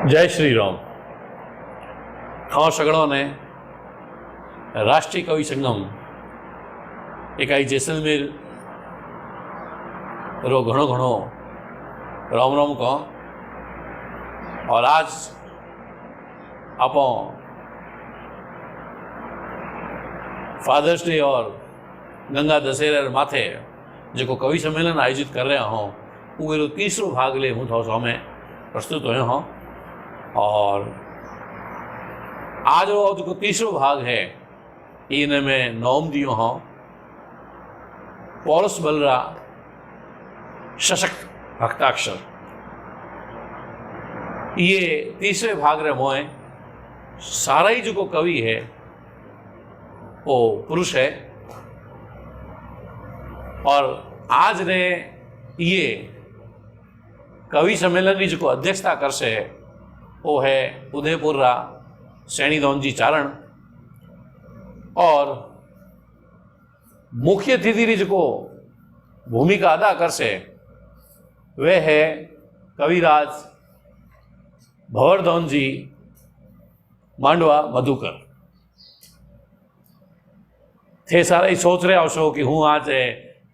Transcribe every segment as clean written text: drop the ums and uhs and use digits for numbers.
जय श्री राम। खां सगड़ों ने राष्ट्रीय कवि संगम इकाई जैसलमेर रो घणो घणो राम राम कहो। और आज आप फादर्स डे और गंगा दशहरा माथे जो कवि सम्मेलन आयोजित कर रहा हूँ वो तीसरो भाग ले हूँ थोड़ा सामने प्रस्तुत हुए हूँ। और आज वो जो तीसरो भाग है इनमें नौम दियो हूँ पौरस बलरा सशक्त हस्ताक्षर। ये तीसरे भाग रे मोए सारा ही जो कवि है वो पुरुष है। और आज ने ये कवि सम्मेलन की जो अध्यक्षता करसे वो है उदयपुर रा सैनी दौनजी चारण। और मुख्य अतिथि जो भूमिका अदा करसे वे है कविराज भंवर जी मांडवा मधुकर। थे सारा ही सोच रहे हो कि हूँ आज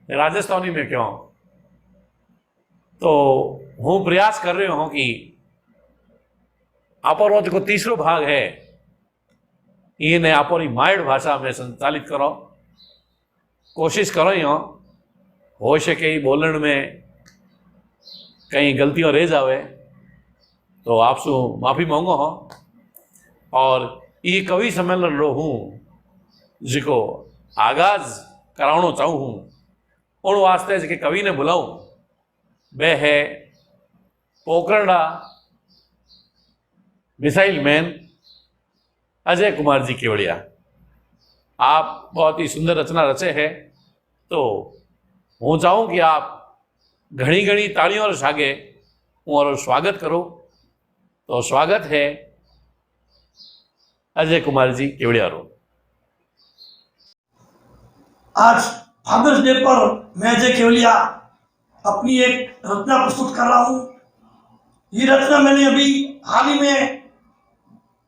राजस्थानी में क्यों, तो हूँ प्रयास कर रहे हूँ कि आपरो जो तीसरो भाग है इन्हें आपरी मायड़ भाषा में संचालित करो। कोशिश करो ही हो सके बोलने में कहीं गलतियों रह जावे तो आपसे माफ़ी मांगो हो। और ये कवि सम्मेलन रो हूँ जिको आगाज करावनो चाहूँ हूँ उन वास्ते जो कवि ने बुलाऊँ वे है पोखरणा मिसाइल मैन अजय कुमार जी केवड़िया। आप बहुत ही सुंदर रचना रचे है, तो हूँ चाहूँ कि आप घनी घनी तालियों और सागे और स्वागत करो। तो स्वागत है अजय कुमार जी केवड़िया रो। आज फादर्स डे पर मैं अजय केवलिया अपनी एक रचना प्रस्तुत कर रहा हूँ। ये रचना मैंने अभी हाल ही में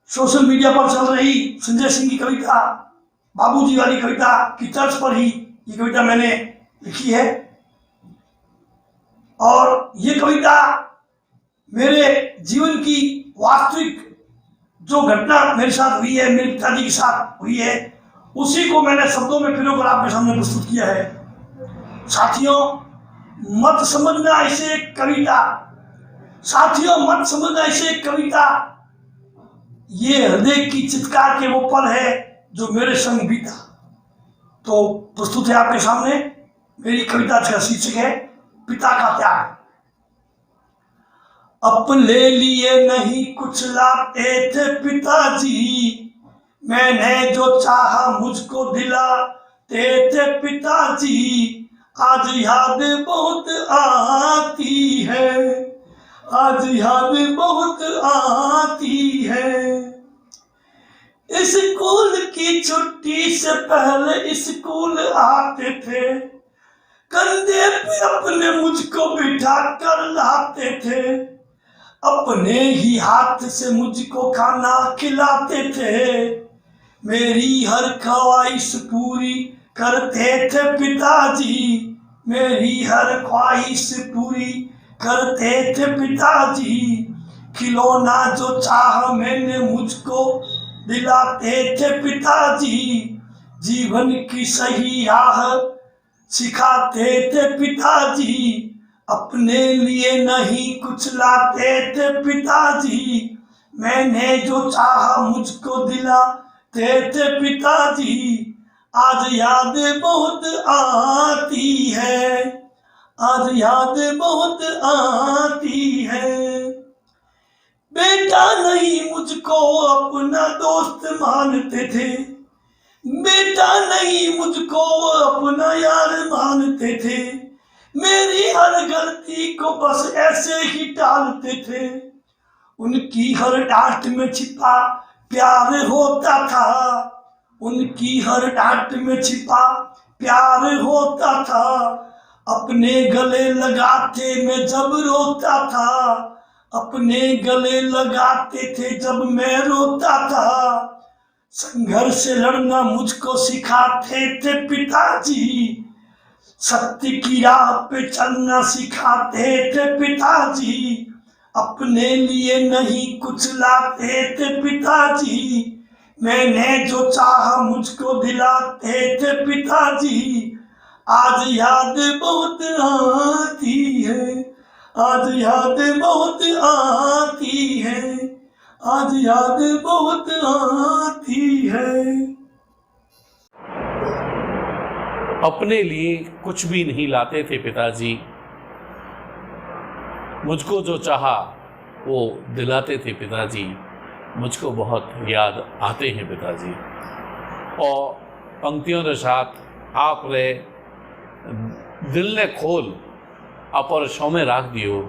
सोशल मीडिया पर चल रही संजय सिंह की कविता बाबूजी वाली कविता की तर्ज पर ही ये कविता मैंने लिखी है। और ये कविता मेरे जीवन की वास्तविक जो घटना मेरे साथ हुई है, मेरे पिताजी के साथ हुई है, उसी को मैंने शब्दों में पिरोकर आपके सामने प्रस्तुत किया है। साथियों, मत समझना इसे कविता, साथियों मत समझना इसे कविता, ये हृदय की चित्कार के वो पल है जो मेरे संग बीता। तो प्रस्तुत है आपके सामने मेरी कविता का शीर्षक है पिता का त्याग। अपने लिए नहीं कुछ लाते थे पिताजी, मैंने जो चाहा मुझको दिलाते थे पिताजी, आज याद बहुत आती है, आज याद बहुत आती है। स्कूल की छुट्टी से पहले स्कूल आते थे, कंधे पे अपने मुझको बिठा कर लाते थे, अपने ही हाथ से मुझको खाना खिलाते थे, मेरी हर ख्वाहिश पूरी करते थे पिताजी, मेरी हर ख्वाहिश पूरी करते थे पिताजी, खिलौना जो चाह मैंने मुझको दिलाते थे पिताजी, जीवन की सही राह सिखाते थे पिताजी, अपने लिए नहीं कुछ लाते थे पिताजी, मैंने जो चाहा मुझको दिलाते थे पिताजी, आज याद बहुत आती है, आज याद बहुत आती है। बेटा नहीं मुझको अपना दोस्त मानते थे, बेटा नहीं मुझको अपना यार मानते थे, मेरी हर गलती को बस ऐसे ही टालते थे, उनकी हर डांट में छिपा प्यार होता था, उनकी हर डांट में छिपा प्यार होता था, अपने गले लगाते मैं जब रोता था, अपने गले लगाते थे जब मैं रोता था। संघर्ष से लड़ना मुझको सिखाते थे पिताजी। सत्य की राह पे चलना सिखाते थे पिताजी। अपने लिए नहीं कुछ लाते थे पिताजी। मैंने जो चाहा मुझको दिलाते थे पिताजी। आज याद बहुत आती है, आज याद बहुत आती है, आज याद बहुत आती है। अपने लिए कुछ भी नहीं लाते थे पिताजी, मुझको जो चाहा वो दिलाते थे पिताजी। मुझको बहुत याद आते हैं पिताजी। और पंक्तियों के साथ आपने दिल ने खोल अपर सौम्य राख दियो।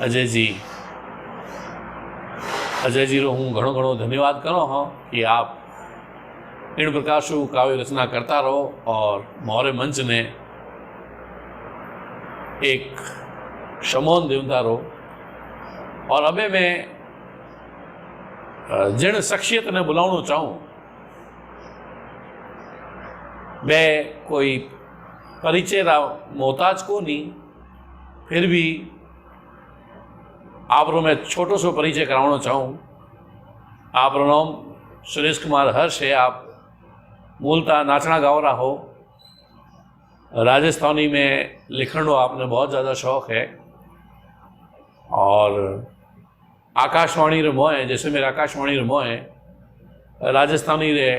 अजय जी रो हूँ घणो घणो धन्यवाद करो हाँ कि आप इन प्रकार से काव्य रचना करता रहो और मोरे मंच ने एक शमोन देवता रहो। और अबे मैं जिन शख्सियत ने बुलाना चाहूँ, मैं कोई परिचय रा मोहताज को नहीं, फिर भी आप मैं छोटो सो परिचय कराना चाहूँ। आप नाम सुरेश कुमार हर्ष है। आप मूलतः नाचना गावरा हो। राजस्थानी में लिखण को आपने बहुत ज़्यादा शौक है और आकाशवाणी रे मोह जैसे मेरे आकाशवाणी रे मोह राजस्थानी रे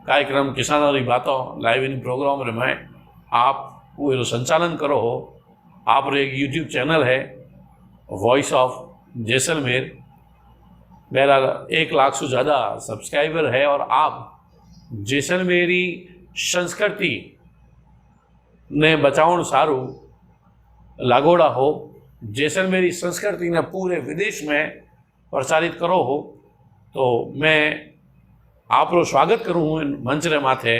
कार्यक्रम किसानों की बातों लाइव इन प्रोग्राम रे मैं आप वो संचालन करो हो। आप रे एक यूट्यूब चैनल है वॉइस ऑफ जैसलमेर। मेरा 1 लाख से ज़्यादा सब्सक्राइबर है और आप जैसलमेरी संस्कृति ने बचाउण सारू लागोड़ा हो। जैसलमेरी संस्कृति ने पूरे विदेश में प्रचारित करो हो। तो मैं आपरो स्वागत करूँ हूँ इन मंच रे माथे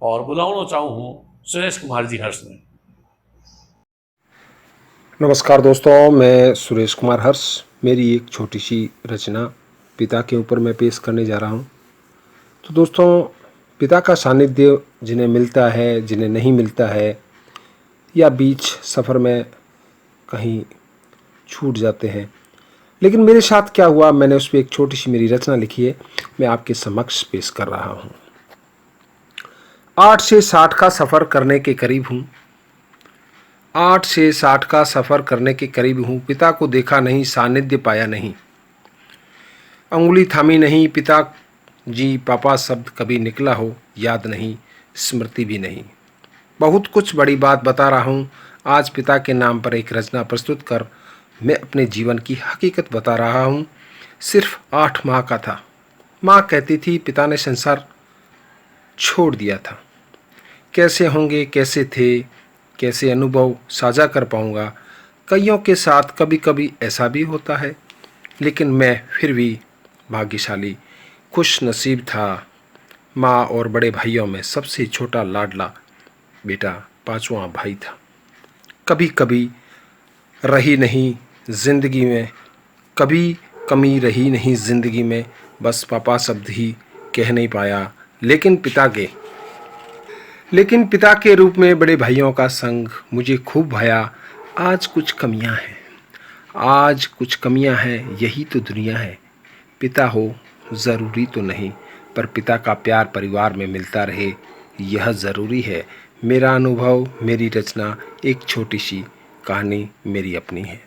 और बुलाना चाहूँ हूँ सुरेश कुमार जी हर्ष ने। नमस्कार दोस्तों, मैं सुरेश कुमार हर्ष। मेरी एक छोटी सी रचना पिता के ऊपर मैं पेश करने जा रहा हूँ। तो दोस्तों, पिता का सानिध्य जिन्हें मिलता है, जिन्हें नहीं मिलता है, या बीच सफ़र में कहीं छूट जाते हैं, लेकिन मेरे साथ क्या हुआ, मैंने उस पर एक छोटी सी मेरी रचना लिखी है, मैं आपके समक्ष पेश कर रहा हूँ। 8 से 60 का सफ़र करने के करीब हूँ। 8 से 60 का सफ़र करने के करीब हूँ। पिता को देखा नहीं, सानिध्य पाया नहीं, अंगुली थामी नहीं। पिता जी पापा शब्द कभी निकला हो याद नहीं, स्मृति भी नहीं। बहुत कुछ बड़ी बात बता रहा हूँ आज। पिता के नाम पर एक रचना प्रस्तुत कर मैं अपने जीवन की हकीकत बता रहा हूँ। सिर्फ 8 माह का था। माँ कहती थी पिता ने संसार छोड़ दिया था। कैसे होंगे, कैसे थे, कैसे अनुभव साझा कर पाऊँगा। कईयों के साथ कभी कभी ऐसा भी होता है, लेकिन मैं फिर भी भाग्यशाली, खुश नसीब था। माँ और बड़े भाइयों में सबसे छोटा लाडला बेटा 5वां भाई था। कभी कभी रही नहीं ज़िंदगी में, कभी कमी रही नहीं ज़िंदगी में, बस पापा शब्द ही कह नहीं पाया। लेकिन पिता के रूप में बड़े भाइयों का संग मुझे खूब भाया। आज कुछ कमियां हैं, आज कुछ कमियां हैं, यही तो दुनिया है। पिता हो ज़रूरी तो नहीं, पर पिता का प्यार परिवार में मिलता रहे, यह ज़रूरी है। मेरा अनुभव, मेरी रचना, एक छोटी सी कहानी मेरी अपनी है।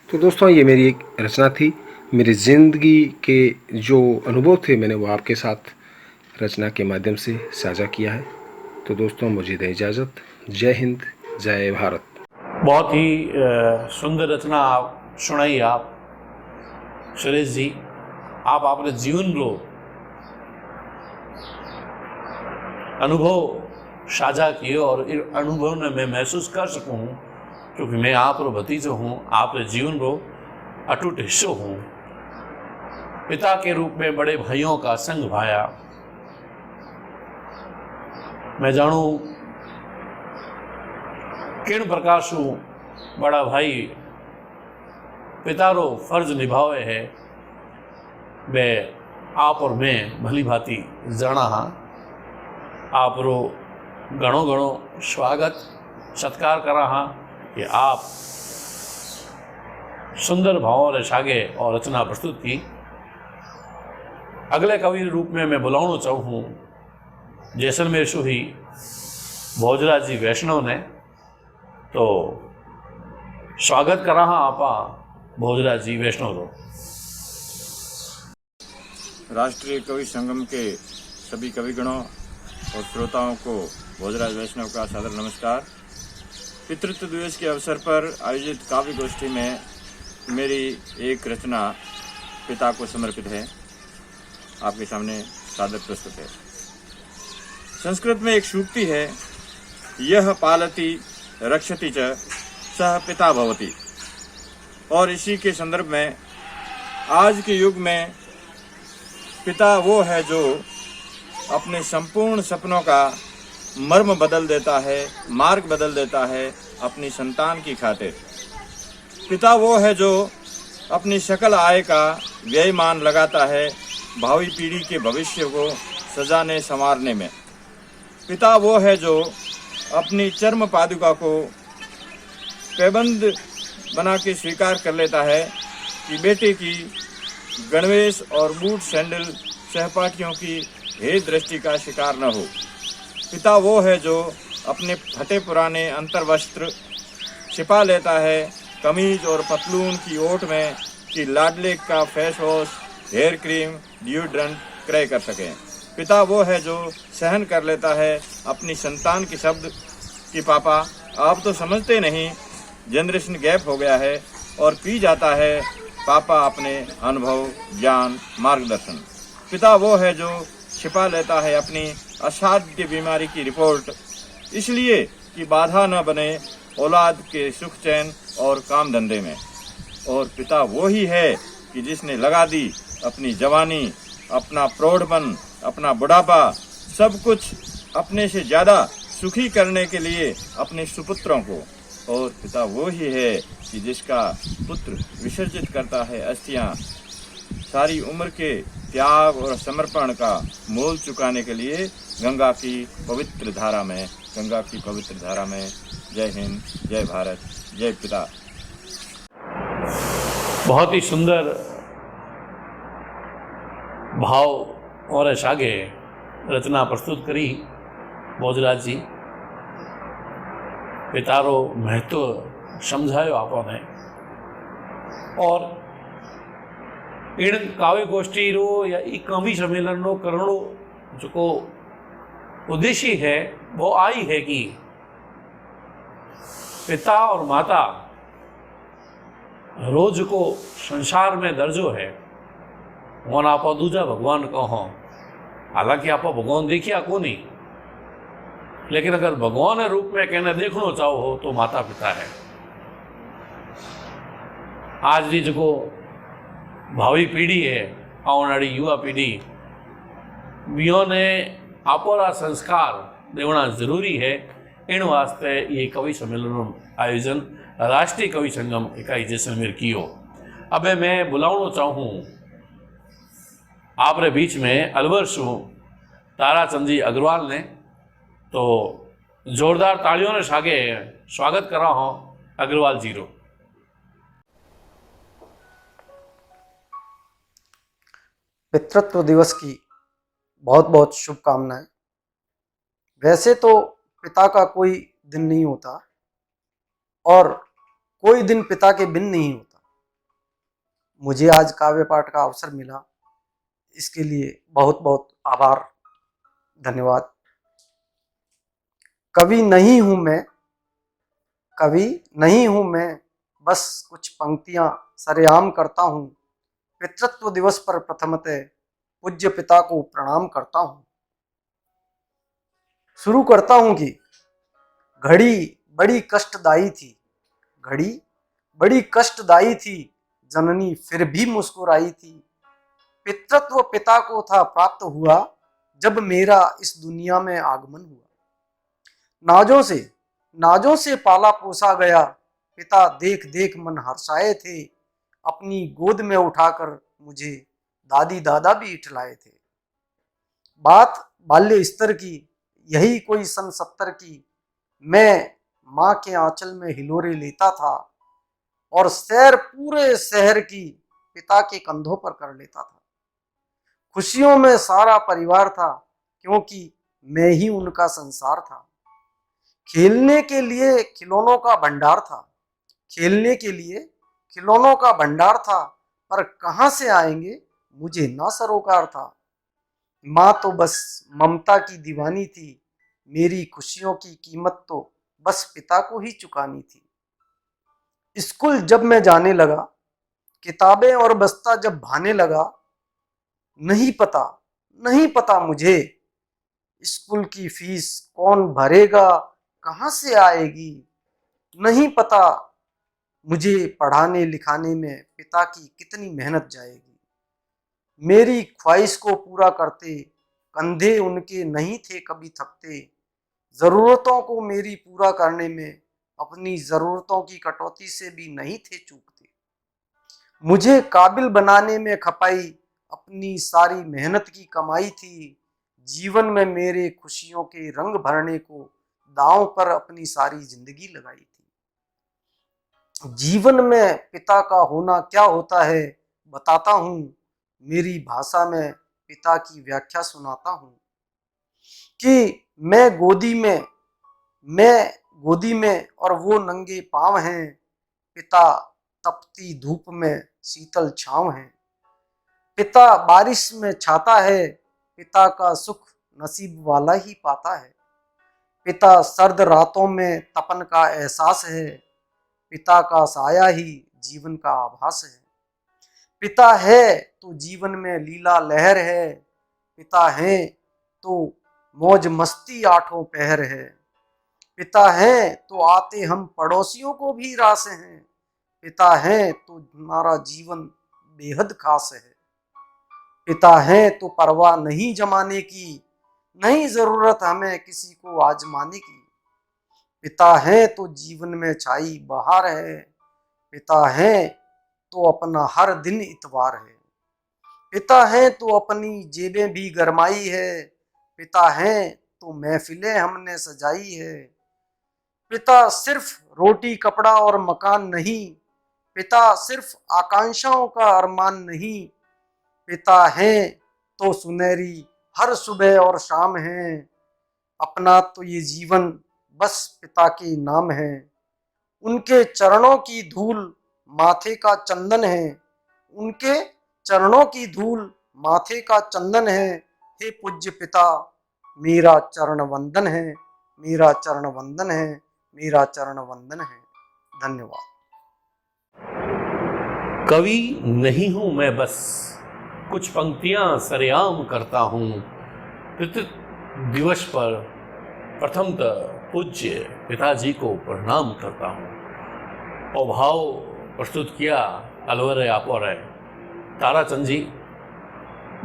तो दोस्तों, ये मेरी एक रचना थी। मेरी ज़िंदगी के जो अनुभव थे मैंने वो आपके साथ रचना के माध्यम से साझा किया है। तो दोस्तों, मुझे दें इजाज़त। जय हिंद, जय भारत। बहुत ही सुंदर रचना आप सुनाई आप सुरेश जी। आप अपने जीवन रो अनुभव साझा किए और इस अनुभव ने मैं महसूस कर सकूँ क्योंकि मैं आप रो भतीजो हूँ, आप जीवन रो अटूट हिस्सो हूँ। पिता के रूप में बड़े भाइयों का संग भाया। मैं जानूँ किन प्रकार से बड़ा भाई पितारो फर्ज निभावे है वे आप और मैं भली भांति जाना हाँ। आप रो घणो घणो स्वागत सत्कार करा हाँ कि आप सुंदर भावों रे सागे और रचना प्रस्तुत की। अगले कवि रूप में मैं बुलाना चाहूँ जैसलमेर से ही भोजराज जी वैष्णव ने, तो स्वागत करा हाँ आपा भोजराज जी वैष्णव रो। राष्ट्रीय कवि संगम के सभी कविगणों और श्रोताओं को भोजराज वैष्णव का सादर नमस्कार। पितृत्व दिवस के अवसर पर आयोजित काव्य गोष्ठी में मेरी एक रचना पिता को समर्पित है, आपके सामने सादर प्रस्तुत है। संस्कृत में एक सूक्ति है, यह पालती रक्षति च सह पिता भवति, और इसी के संदर्भ में आज के युग में पिता वो है जो अपने संपूर्ण सपनों का मर्म बदल देता है, मार्ग बदल देता है अपनी संतान की खातिर। पिता वो है जो अपनी सकल आय का व्ययमान लगाता है भावी पीढ़ी के भविष्य को सजाने संवारने में। पिता वो है जो अपनी चर्म पादुका को पैबंद बना के स्वीकार कर लेता है कि बेटे की गणवेश और बूट सैंडल सहपाठियों की हे दृष्टि का शिकार न हो। पिता वो है जो अपने फटे पुराने अंतर्वस्त्र छिपा लेता है कमीज और पतलून की ओट में कि लाडले का face wash, hair cream, deodorant क्रय कर सकें। पिता वो है जो सहन कर लेता है अपनी संतान के शब्द कि पापा आप तो समझते नहीं, जनरेशन गैप हो गया है, और पी जाता है पापा अपने अनुभव, ज्ञान, मार्गदर्शन। पिता वो है जो छिपा लेता है अपनी असाध्य बीमारी की रिपोर्ट, इसलिए कि बाधा न बने औलाद के सुख चैन और काम धंधे में। और पिता वो ही है कि जिसने लगा दी अपनी जवानी, अपना प्रौढ़पन, अपना बुढ़ापा, सब कुछ अपने से ज़्यादा सुखी करने के लिए अपने सुपुत्रों को। और पिता वो ही है कि जिसका पुत्र विसर्जित करता है अस्थियां सारी उम्र के त्याग और समर्पण का मोल चुकाने के लिए गंगा की पवित्र धारा में। गंगा की पवित्र धारा में। जय हिंद, जय भारत, जय पिता। बहुत ही सुंदर भाव और सागे रचना प्रस्तुत करी भोजराज जी। पितारो महत्व समझायो आपने, और इन काव्य गोष्ठी रो या ई कवि सम्मेलन रो करणो जो उद्देश्य है वो आई है कि पिता और माता रोज को संसार में दर्जो है वन आप दूजा भगवान कहो। हालांकि आप भगवान देखिया को नहीं, लेकिन अगर भगवान रूप में कहने देखना चाहो हो तो माता पिता है। आज की जो भावी पीढ़ी है, आने वाली युवा पीढ़ी, बियों ने आपोरा संस्कार देना जरूरी है। इन वास्ते ये कवि सम्मेलन आयोजन राष्ट्रीय कवि संगम इकाई जैसलमेर कियो। अब मैं बुलाना चाहूँ आपरे बीच में अलवर शू ताराचंद जी अग्रवाल ने, तो जोरदार तालियों ने सागे स्वागत करा हो अग्रवाल जी रो। पितृत्व दिवस की बहुत बहुत शुभकामनाएं। वैसे तो पिता का कोई दिन नहीं होता और कोई दिन पिता के बिन नहीं होता। मुझे आज काव्य पाठ का अवसर मिला, इसके लिए बहुत बहुत आभार, धन्यवाद। कवि नहीं हूं मैं, कवि नहीं हूं मैं, बस कुछ पंक्तियां सरेआम करता हूं। पितृत्व दिवस पर प्रथमतः पूज्य पिता को प्रणाम करता हूं। शुरू करता हूं कि घड़ी बड़ी कष्टदायी थी, घड़ी बड़ी कष्टदायी थी, जननी फिर भी मुस्कुराई थी। पितृत्व पिता को था प्राप्त हुआ जब मेरा इस दुनिया में आगमन हुआ। नाजों से पाला पोसा गया, पिता देख देख मन हर्षाए थे। अपनी गोद में उठाकर मुझे दादी दादा भी इठलाए थे। बात बाल्य स्तर की, यही कोई सन 70 की, मैं माँ के आंचल में हिलोरे लेता था और सैर पूरे शहर की पिता के कंधों पर कर लेता था। खुशियों में सारा परिवार था, क्योंकि मैं ही उनका संसार था। खेलने के लिए खिलौनों का भंडार था, खेलने के लिए खिलौनों का भंडार था, पर कहाँ से आएंगे मुझे ना सरोकार था। माँ तो बस ममता की दीवानी थी, मेरी खुशियों की कीमत तो बस पिता को ही चुकानी थी। स्कूल जब मैं जाने लगा, किताबें और बस्ता जब भाने लगा, नहीं पता मुझे स्कूल की फीस कौन भरेगा, कहाँ से आएगी। नहीं पता मुझे पढ़ाने लिखाने में पिता की कितनी मेहनत जाएगी। मेरी ख्वाहिश को पूरा करते कंधे उनके नहीं थे कभी थकते। जरूरतों को मेरी पूरा करने में अपनी जरूरतों की कटौती से भी नहीं थे चूकते। मुझे काबिल बनाने में खपाई अपनी सारी मेहनत की कमाई थी। जीवन में मेरे खुशियों के रंग भरने को दांव पर अपनी सारी जिंदगी लगाई थी। जीवन में पिता का होना क्या होता है बताता हूँ, मेरी भाषा में पिता की व्याख्या सुनाता हूँ। कि मैं गोदी में और वो नंगे पांव हैं, पिता तपती धूप में शीतल छांव है। पिता बारिश में छाता है, पिता का सुख नसीब वाला ही पाता है। पिता सर्द रातों में तपन का एहसास है, पिता का साया ही जीवन का आभास है। पिता है तो जीवन में लीला लहर है, पिता है तो मौज मस्ती आठों पहर है। पिता है तो आते हम पड़ोसियों को भी रास हैं, पिता है तो हमारा जीवन बेहद खास है। पिता है तो परवाह नहीं जमाने की, नहीं जरूरत हमें किसी को आजमाने की। पिता है तो जीवन में छाई बहार है, पिता है तो अपना हर दिन इतवार है। पिता है तो अपनी जेबें भी गरमाई है, पिता है तो महफिलें हमने सजाई है। पिता सिर्फ रोटी कपड़ा और मकान नहीं, पिता सिर्फ आकांक्षाओं का अरमान नहीं। पिता है तो सुनहरी हर सुबह और शाम है, अपना तो ये जीवन बस पिता के नाम है। उनके चरणों की धूल माथे का चंदन है, उनके चरणों की धूल माथे का चंदन है। हे पूज्य पिता मेरा चरण वंदन है, मेरा चरण वंदन है, मेरा चरण वंदन है। धन्यवाद। कवि नहीं हूं मैं, बस कुछ पंक्तियां सरेआम करता हूं। पितृत्व दिवस पर प्रथमतः पूज्य पिताजी को प्रणाम करता हूं। और भाव प्रस्तुत किया अलवर आपोर है ताराचंद जी।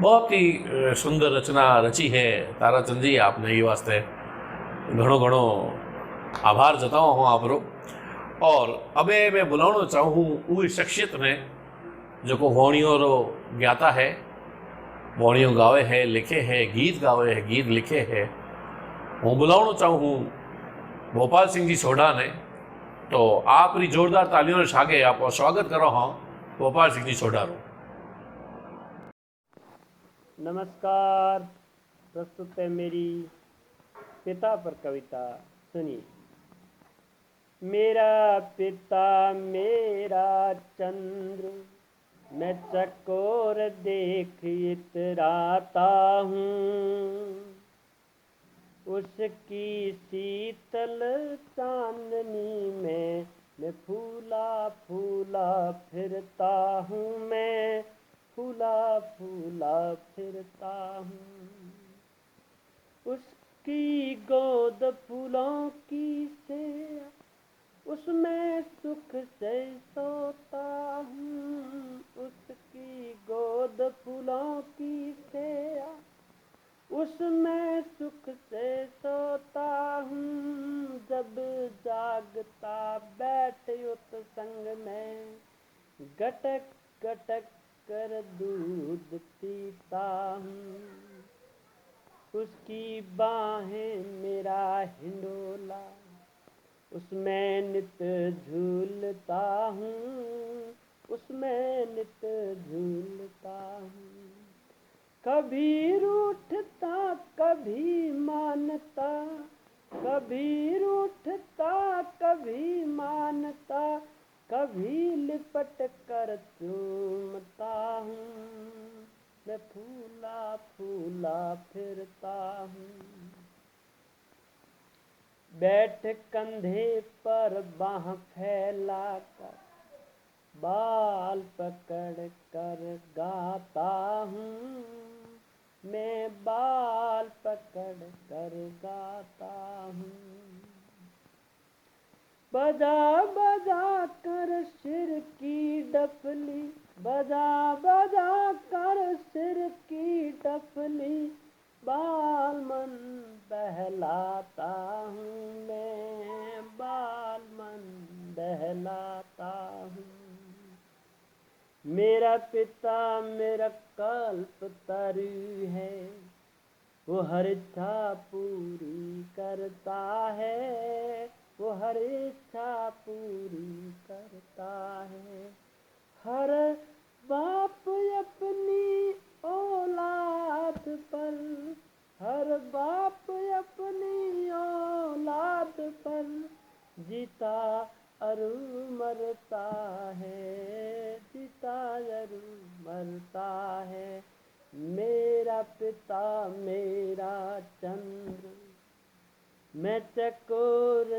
बहुत ही सुंदर रचना रची है ताराचंद जी, आपने ये वास्ते घणो घणो आभार जताओ हूँ आपरो। और अबे मैं बुलाना चाहूँ उस शख्सियत ने जो को वाणियों रो ज्ञाता है, वाणियों गावे है, लिखे है, गीत गावे है, गीत लिखे है। हूँ बुलाना चाहूँ भोपाल सिंह जी सोढ़ा ने। तो आप री जोरदार तालियों से आगे आप स्वागत करो। हाँ, भोपाल सिंह जी सोढ़ा रो। नमस्कार, प्रस्तुत है मेरी पिता पर कविता। सुनिए। मेरा पिता मेरा चंद्र, मैं चकोर देख इतराता हूँ। उसकी शीतल चांदनी में मैं फूला फूला फिरता हूँ, मैं फूला फूला फिरता हूँ। उसकी गोद फूलों की से, उसमें सुख से सोता हूँ। उसकी गोद फूलों की से, उसमें सुख से सोता हूँ। जब जागता बैठ उत संग में, गटक गटक कर दूध पीता हूँ, उसकी बाहें मेरा हिंडोला, उसमें नित झूलता हूँ, उसमें नित झूलता हूँ। कभी रूठता कभी मानता, कभी रूठता कभी मानता, कभी लिपट कर चूमता हूँ, मैं फूला फूला फिरता हूँ। बैठ कंधे पर बाह फैला कर, बाल पकड़ कर गाता हूँ, मैं बाल पकड़ कर गाता हूँ। बजा बजा कर सिर की डफली, बजा बजा कर सिर की डफली, बाल मन बहलाता हूँ, मैं बाल मन बहलाता हूँ। मेरा पिता मेरा कल्प तरु है, वो हर इच्छा पूरी करता है, वो हर इच्छा पूरी करता है। हर बाप अपनी औलाद पर, हर बाप अपनी औलाद पर जीता अरु मरता है, जीता अरु मरता है। मेरा पिता मेरा चंद्र, मैं चकोर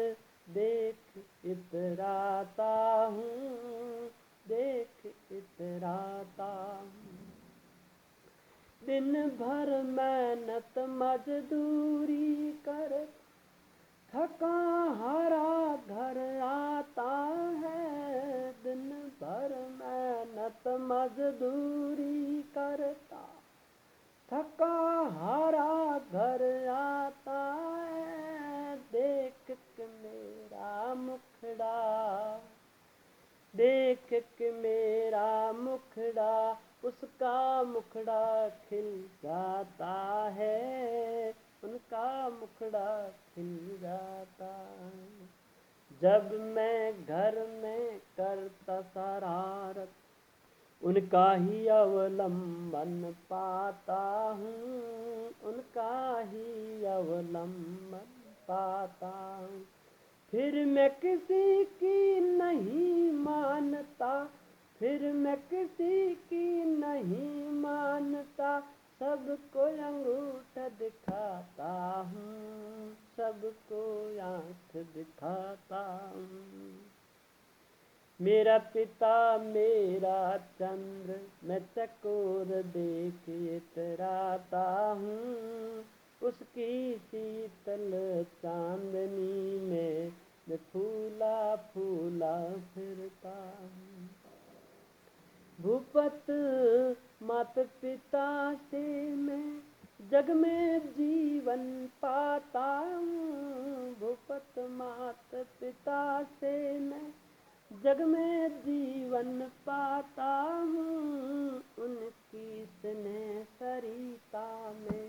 देख इतराता हूँ, देख इतराता हूँ। दिन भर मेहनत मजदूरी कर थका हारा घर आता है, दिन भर मेहनत मजदूरी करता थका हारा घर आता है। देख के मेरा मुखड़ा, देख के मेरा मुखड़ा, उसका मुखड़ा खिल जाता है, उनका मुखड़ा खिल जाता है। जब मैं घर में करता शरारत, उनका ही अवलंबन पाता हूँ, उनका ही अवलंबन पाता हूँ। फिर मैं किसी की नहीं मानता, फिर मैं किसी की नहीं मानता, सबको अंगूठा दिखाता हूँ, सबको आँख दिखाता हूँ। मेरा पिता मेरा चंद्र, मैं चकोर देख इतराता हूँ, उसकी शीतल चांदनी में मैं फूला फूला फिरता हूँ। भूपत मात पिता से मैं जग में जीवन पाता हूँ, भूपत मात पिता से मैं जग में जीवन पाता हूँ। उनकी स्नेह सरिता में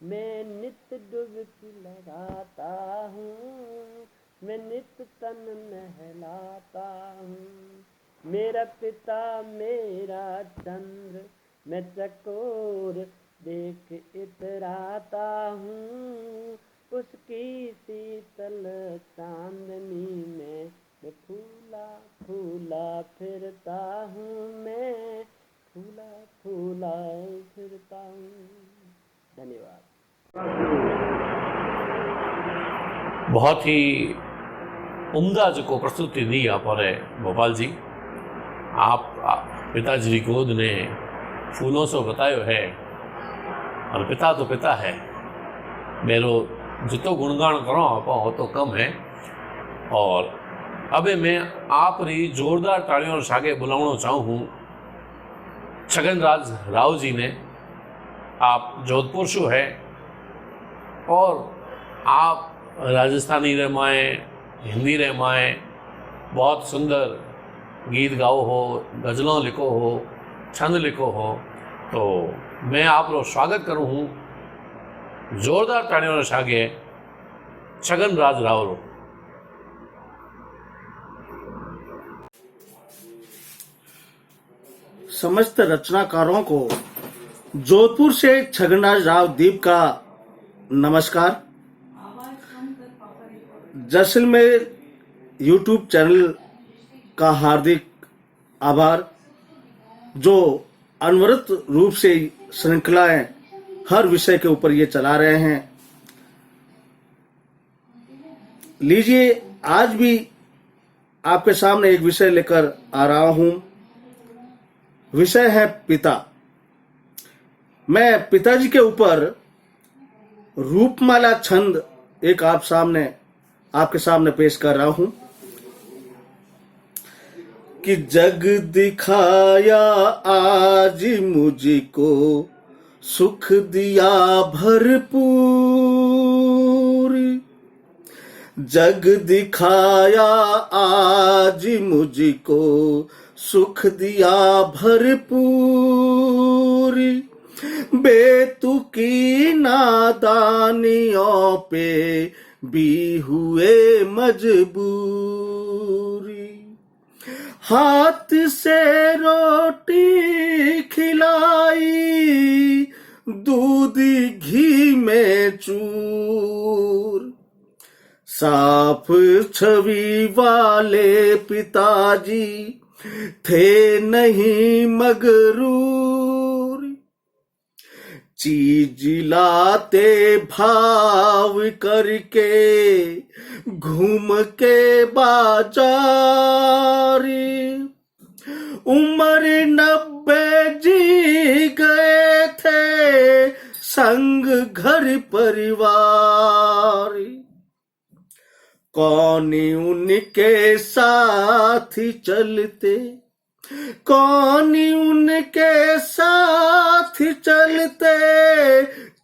मैं नित डुबकी लगाता हूँ, मैं नित तन नहलाता हूँ। मेरा पिता मेरा चंद्र, मैं चकोर देख इतराता हूँ, उसकी शीतल चांदनी में मैं फूला फूला फिरता हूँ, मैं फूला फूला फिरता हूँ। धन्यवाद। बहुत ही उम्दा जो प्रस्तुति दी आप और भोपाल जी। आप पिताजी की गोद ने फूलों से बतायो है, और पिता तो पिता है, मेरो जितो गुणगान करो आप हो तो कम है। और अबे मैं आप री जोरदार तालियों और सागे बुलाना चाहूँ छगनराज राव जी ने। आप जोधपुर शु है और आप राजस्थानी रमाएँ, हिंदी रमाएँ बहुत सुंदर गीत गाओ हो, गज़लों लिखो हो, छंद लिखो हो, तो मैं आपरो स्वागत करूँ हूँ जोरदार ताड़ियों सागे छगन राज रावरो। समस्त रचनाकारों को जोधपुर से छगनराज राव दीप का नमस्कार। जैसलमेर यूट्यूब चैनल का हार्दिक आभार, जो अनवरत रूप से श्रृंखलाएं हर विषय के ऊपर ये चला रहे हैं। लीजिए, आज भी आपके सामने एक विषय लेकर आ रहा हूं। विषय है पिता। मैं पिताजी के ऊपर रूपमाला छंद एक आपके सामने पेश कर रहा हूं कि जग दिखाया आज मुझको, सुख दिया भरपूर। जग दिखाया आज मुझको, सुख दिया भरपूर। बेतुकी नादानियों पे भी हुए मजबूरी। हाथ से रोटी खिलाई, दूध घी में चूर। साफ छवि वाले पिताजी थे नहीं मगरूर। चीज लाते भाव करके घूम के बाजारी। उम्र 90 जी गए थे, संग घर परिवार। कौन उनके साथ चलते, कौन उनके साथ चलते,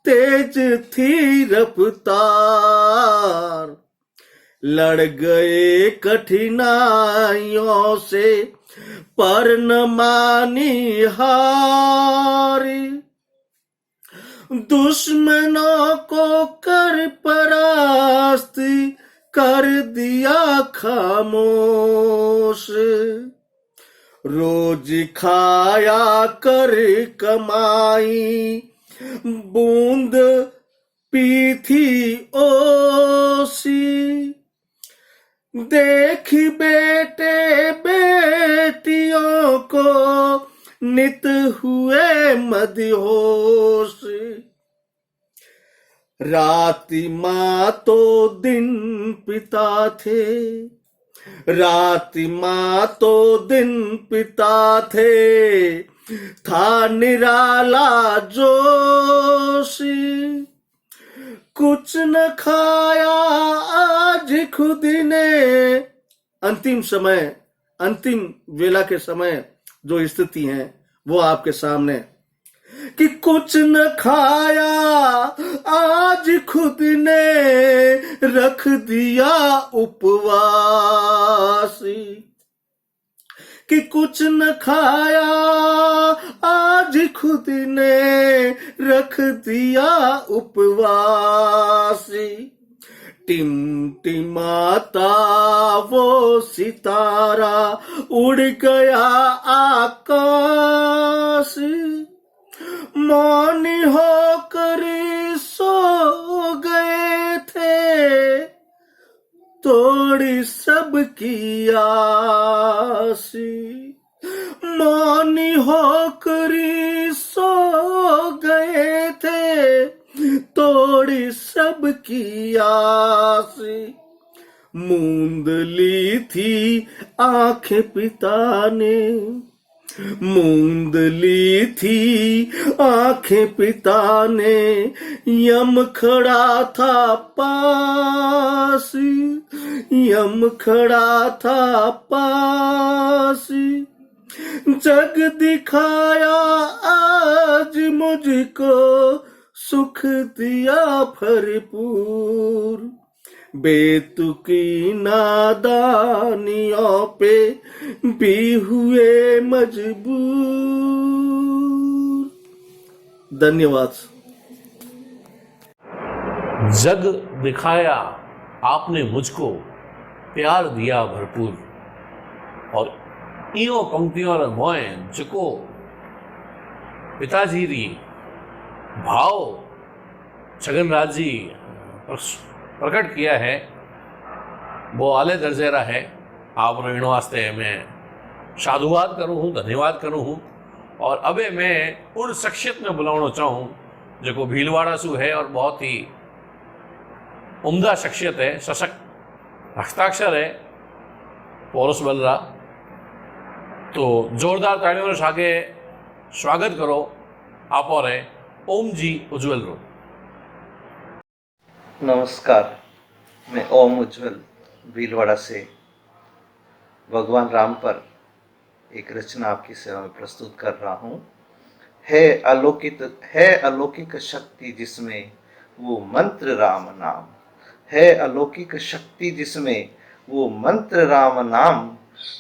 तेज थी रफ्तार। लड़ गए कठिनाइयों से पर न मानी हारी। दुश्मनों को कर परास्त कर दिया खामोश। रोज खाया कर कमाई, बूंद पी थी ओसी। देख बेटे बेटियों को नित हुए मदहोश। रात माँ तो दिन पिता थे, रात माँ तो दिन पिता थे। था निराला जोशी, कुछ न खाया आज खुद ने। अंतिम समय, अंतिम वेला के समय जो स्थिति है वो आपके सामने कि कुछ न खाया आज खुद ने, रख दिया उपवासी। कि कुछ न खाया आज खुद ने, रख दिया उपवासी। टिमटिमाता वो सितारा उड़ गया आकाश। मौन होकर सो गए थे, तोड़ी सबकी आसी। मौन होकर सो गए थे, तोड़ी सबकी आसी। मूंद ली थी आंखें पिता ने, मूंद ली थी आंखें पिता ने। यम खड़ा था पास, यम खड़ा था पास। जग दिखाया आज मुझको, सुख दिया भरपूर। बेतुकी नादानियों पे भी हुए मजबूर। धन्यवाद। जग दिखाया आपने मुझको, प्यार दिया भरपूर, और इयो पंक्तियों रे मोए जको पिताजी री भाव छगनराज जी प्रकट किया है वो आले दर्जे रा है। आप इन वास्ते मैं साधुवाद करूँ हूँ, धन्यवाद करूँ हूँ। और अबे मैं उन शख्सियत में बुलाना चाहूँ जो भीलवाड़ा सु है और बहुत ही उम्दा शख्सियत है, सशक्त हस्ताक्षर है पोरस बलरा। तो जोरदार तालियों से आगे स्वागत करो आप और ओम जी उज्जवल रो। नमस्कार, मैं ओम उज्जवल भीलवाड़ा से भगवान राम पर एक रचना आपकी सेवा में प्रस्तुत कर रहा हूँ। है अलौकिक शक्ति जिसमें वो मंत्र राम नाम, है अलौकिक शक्ति जिसमें वो मंत्र राम नाम।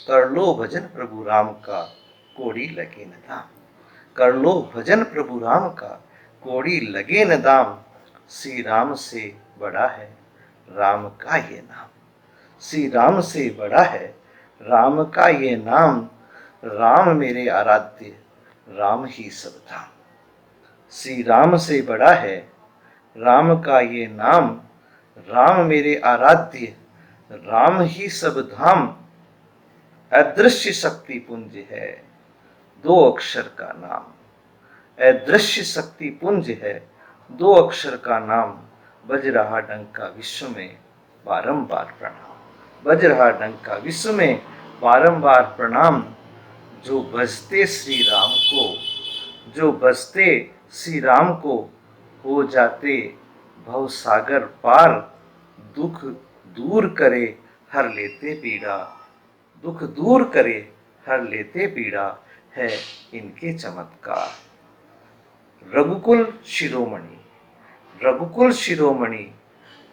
कर लो भजन प्रभु राम का, कोड़ी लगे न दाम। कर लो भजन प्रभु राम का, कोड़ी लगे न दाम। श्री राम से बड़ा है राम का ये नाम, श्री राम से बड़ा है राम का ये नाम। राम मेरे आराध्य, राम ही सब धाम। श्री राम से बड़ा है राम का ये नाम। राम मेरे आराध्य, राम ही सब धाम। अदृश्य शक्ति पुंज है 2 अक्षर का नाम, अदृश्य शक्ति पुंज है 2 अक्षर का नाम। बज रहा डंका विश्व में बारंबार प्रणाम, बज रहा डंका विश्व में बारंबार प्रणाम। जो बजते श्री राम को, जो बजते श्री राम को, हो जाते भव सागर पार। दुख दूर करे हर लेते पीड़ा, दुख दूर करे हर लेते पीड़ा, है इनके चमत्कार। रघुकुल शिरोमणि, रघुकुल शिरोमणि,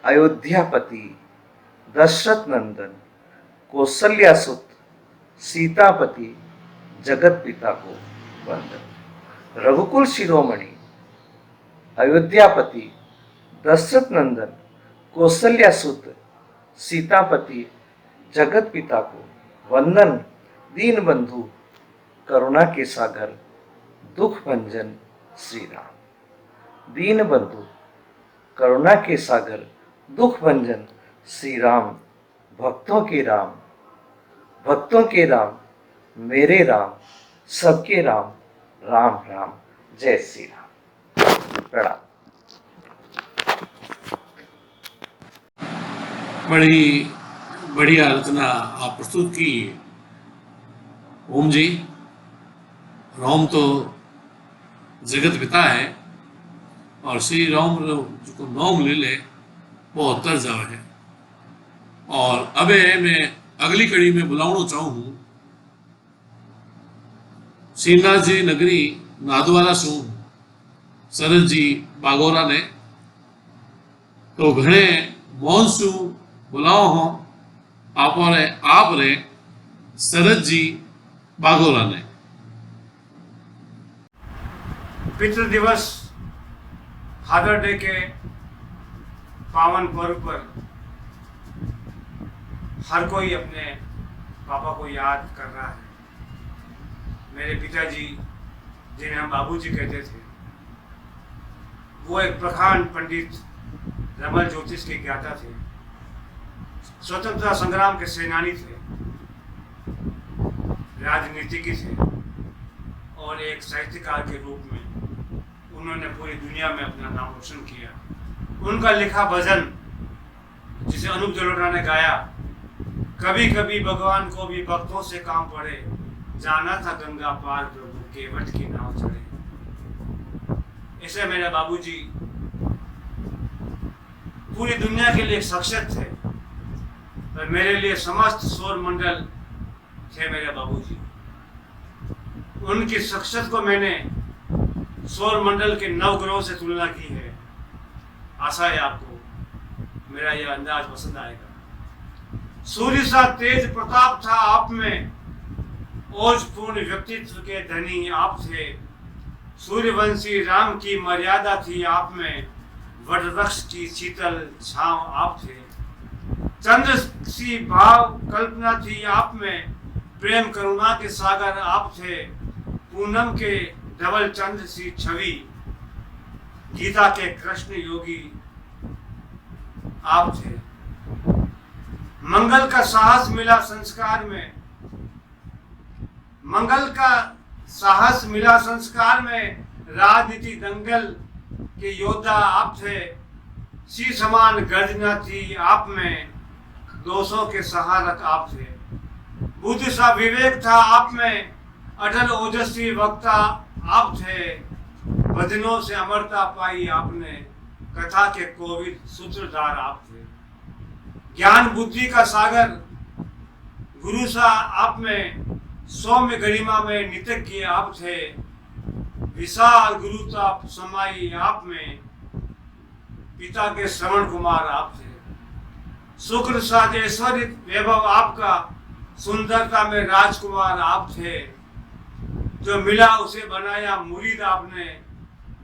अयोध्यापति दशरथ नंदन, कौशल्यासुत सीतापति, जगत पिता को वंदन। रघुकुल शिरोमणि, अयोध्यापति दशरथ नंदन, कौशल्यासुत सीतापति, जगत पिता को वंदन। दीन बंधु करुणा के सागर, दुख भंजन श्री राम। दीन बंधु करुणा के सागर, दुख भंजन श्री राम। भक्तों के राम, भक्तों के राम, मेरे राम, सबके राम, राम राम। जय श्री राम। प्रणाम। बड़ी बढ़िया रचना आप प्रस्तुत की ओम जी। राम तो जगत पिता है और श्री राम जो नाम ले ले वो उतर जावे है। और अबे मैं अगली कड़ी में बुलाना चाहूँ श्रीनाथ जी नगरी नादवाला सू सरस जी बागोरा ने। तो घणे मौन सू बुलाओ हो आप रे सरस जी बागोरा ने। पितृ दिवस फादर डे के पावन पर्व पर हर कोई अपने पापा को याद कर रहा है। मेरे पिताजी जिन्हें हम बाबूजी कहते थे, वो एक प्रखान पंडित रमल ज्योतिष के ज्ञाता थे, स्वतंत्रता संग्राम के सेनानी थे, राजनीतिज्ञ थे और एक साहित्यकार के रूप में उन्होंने पूरी दुनिया में अपना नाम रोशन किया। उनका लिखा भजन जिसे अनूप जलोटा ने गाया, कभी कभी भगवान को भी भक्तों से काम पड़े, जाना था गंगा पार प्रभु केवट की नाव चढ़े। ऐसे मेरे बाबूजी पूरी दुनिया के लिए शख्सियत थे, पर मेरे लिए समस्त सौर मंडल थे मेरे बाबूजी। उनकी शख्सियत को मैंने सौर मंडल के 9 ग्रहों से तुलना की है। आशा है आपको मेरा यह अंदाज पसंद आएगा। सूर्य सा तेज प्रताप था आप में, ओजपूर्ण व्यक्तित्व के धनी आप थे। सूर्यवंशी राम की मर्यादा थी आप में, वटवृक्ष की शीतल छांव आप थे। चंद्र सी भाव कल्पना थी आप में, प्रेम करुणा के सागर आप थे। पूनम के धवल चंद्र सी छवि, गीता के कृष्ण योगी आप थे। मंगल का साहस मिला संस्कार में, मंगल का साहस मिला संस्कार में। राजनीति दंगल के योद्धा आप थे। सी समान गर्जना थी आप में, दोषों के सहारक आप थे। बुद्ध सा विवेक था आप में, अटल ओजस्वी वक्ता आप थे। वचनों से अमरता पाई आपने, कथा के कोविद सूत्रधार आप थे। ज्ञान बुद्धि का सागर गुरु सा आप में, सौम्य गरिमा में नितज्ञ आप थे। विशाल गुरुता समाई आप में, पिता के श्रवण कुमार आप थे। शुक्र सा ऐश्वर्य वैभव आपका, सुंदरता में राजकुमार आप थे। जो मिला उसे बनाया मुरीद आपने,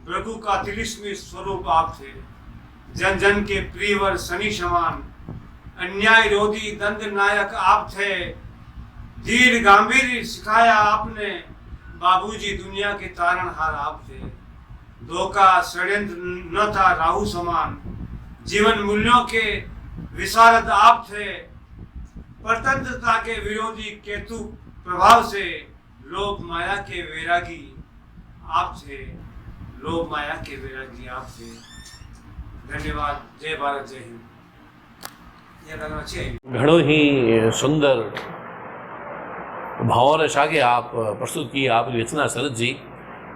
भृगु का तिलिस्मी स्वरूप आप थे। जन जन के प्रियवर शनि समान, अन्याय रोधी दंड नायक आप थे। धीर गंभीर सिखाया आपने, बाबूजी दुनिया के तारणहार आप थे। धोखा षड्यंत्र न था राहु समान, जीवन मूल्यों के विशारद आप थे। परतंत्रता के विरोधी केतु प्रभाव से, लोभ माया के वैरागी आप थे। लोभ माया के वैरागी आप थे। धन्यवाद। जय भारत, जय हिंद। यह गाना अच्छी है। घणो ही सुंदर भावों सागे आप प्रस्तुत की आप रचना शरद जी।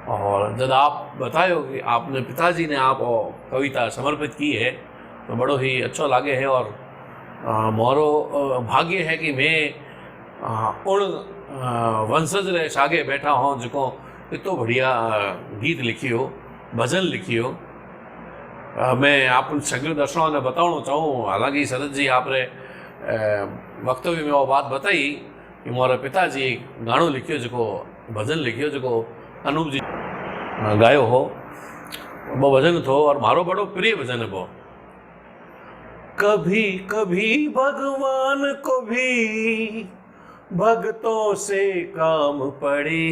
और जब आप बतायो कि आपने पिताजी ने आप कविता समर्पित की है तो बड़ो ही अच्छो लागे है। और मोरो भाग्य है कि मैं उन वंशज रे सागे बैठा हूँ जो इतो बढ़िया गीत लिखियो, भजन लिखियो। मैं आप सगले दर्शकों ने बताना चाहूँ, हालांकि शरद जी आपने वक्तव्य में वो बात बताई कि मोरे पिताजी गाणो लिखियो जो भजन लिखियो जो अनूप जी गायो हो, वो भजन थो और मारो बड़ो प्रिय भजन है वो। कभी कभी भगवान को भी भक्तों से काम पड़े,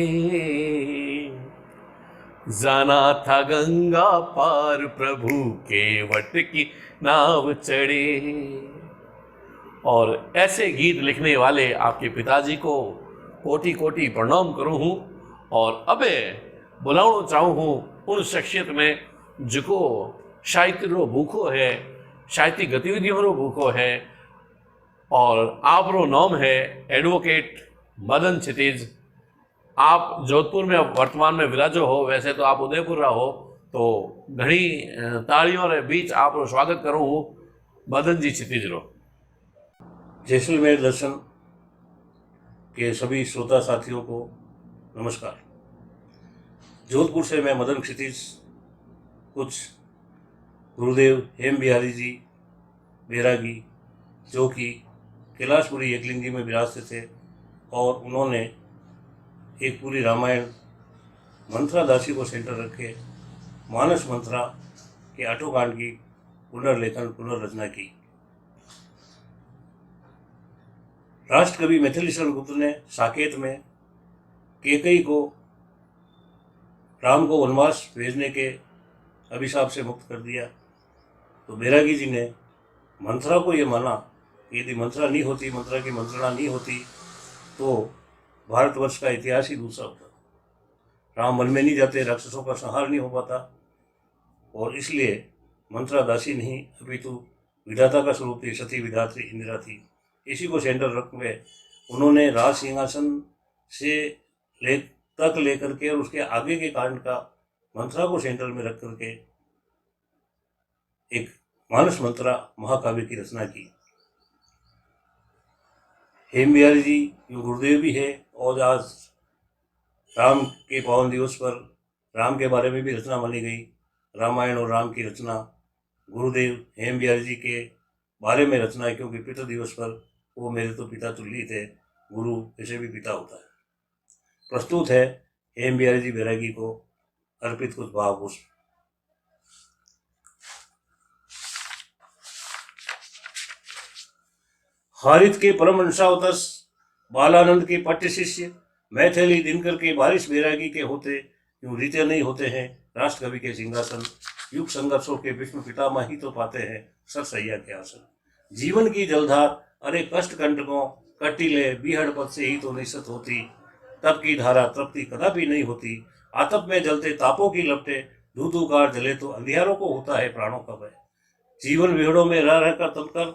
जाना था गंगा पार प्रभु के वट की नाव चढ़े। और ऐसे गीत लिखने वाले आपके पिताजी को कोटि कोटि प्रणाम करूँ हूँ। और अबे बुलाना चाहूँ हूँ उन शख्सियत में जिको साहित्य रो भूखो है, साहित्यिक गतिविधियों रो भूखो है। और आप रो नाम है एडवोकेट मदन क्षितिज। आप जोधपुर में वर्तमान में विराजो हो, वैसे तो आप उदयपुर रहा हो, तो घनी तालियों के बीच आप रो स्वागत करूँ हूँ मदन जी क्षितिज रो। जैसलमेर दर्शन के सभी श्रोता साथियों को नमस्कार। जोधपुर से मैं मदन क्षितिज कुछ गुरुदेव हेम बिहारी जी बैरागी जो कि कैलाशपुरी एकलिंगी में विराजते थे और उन्होंने एक पूरी रामायण मंत्रा दासी को सेंटर रखे मानस मंत्रा के आठों की पुनर्लेखन पुनर्रचना की। राष्ट्रकवि मैथिली शरण गुप्त ने साकेत में कैकेयी को राम को वनवास भेजने के अभिशाप से मुक्त कर दिया, तो बैरागी जी ने मंत्रा को ये माना कि यदि मंत्रा नहीं होती, मंत्रा की मंत्रणा नहीं होती तो भारतवर्ष का इतिहास ही दूसरा होता। राम वन में नहीं जाते, राक्षसों का संहार नहीं हो पाता, और इसलिए मंत्रा दासी नहीं अपितु विधाता का स्वरूप थी, सती विधात्री इंदिरा थी। इसी को सेंटर रख में उन्होंने राज सिंहासन से लेकर के और उसके आगे के कांड का मंत्रा को सेंटर में रख करके एक मानस मंत्रा महाकाव्य की रचना की। हेम बिहारी जी जो गुरुदेव भी है और आज राम के पावन दिवस पर राम के बारे में भी रचना मानी गई। रामायण और राम की रचना गुरुदेव हेम बिहारी जी के बारे में रचना है, क्योंकि पितृ दिवस पर वो मेरे तो पिता तुल्य थे, गुरु ऐसे भी पिता होता है। प्रस्तुत है हेम बिहारी जी बैरागी को अर्पित कुछ भावपुष्प। हारित के परम अंशावतस बालानंद के पट्ट शिष्य मैथिली दिनकर के बारिश बैरागी के होते यूं रीते नहीं होते हैं। राष्ट्र कवि के सिंहासन युग संघर्षों के विष्णु पितामह ही तो पाते हैं सर सैया के आसन। जीवन की जलधार अरे कष्ट कंटकों कटिले बीहड़ पद से ही तो निश्चित होती। तप की धारा तृप्ति कदापि नहीं होती। आतप में जलते तापों की लपटे धूधुकार जले तो अंधियारों को होता है प्राणों का भय। जीवन विहड़ों में रह रहकर तपकर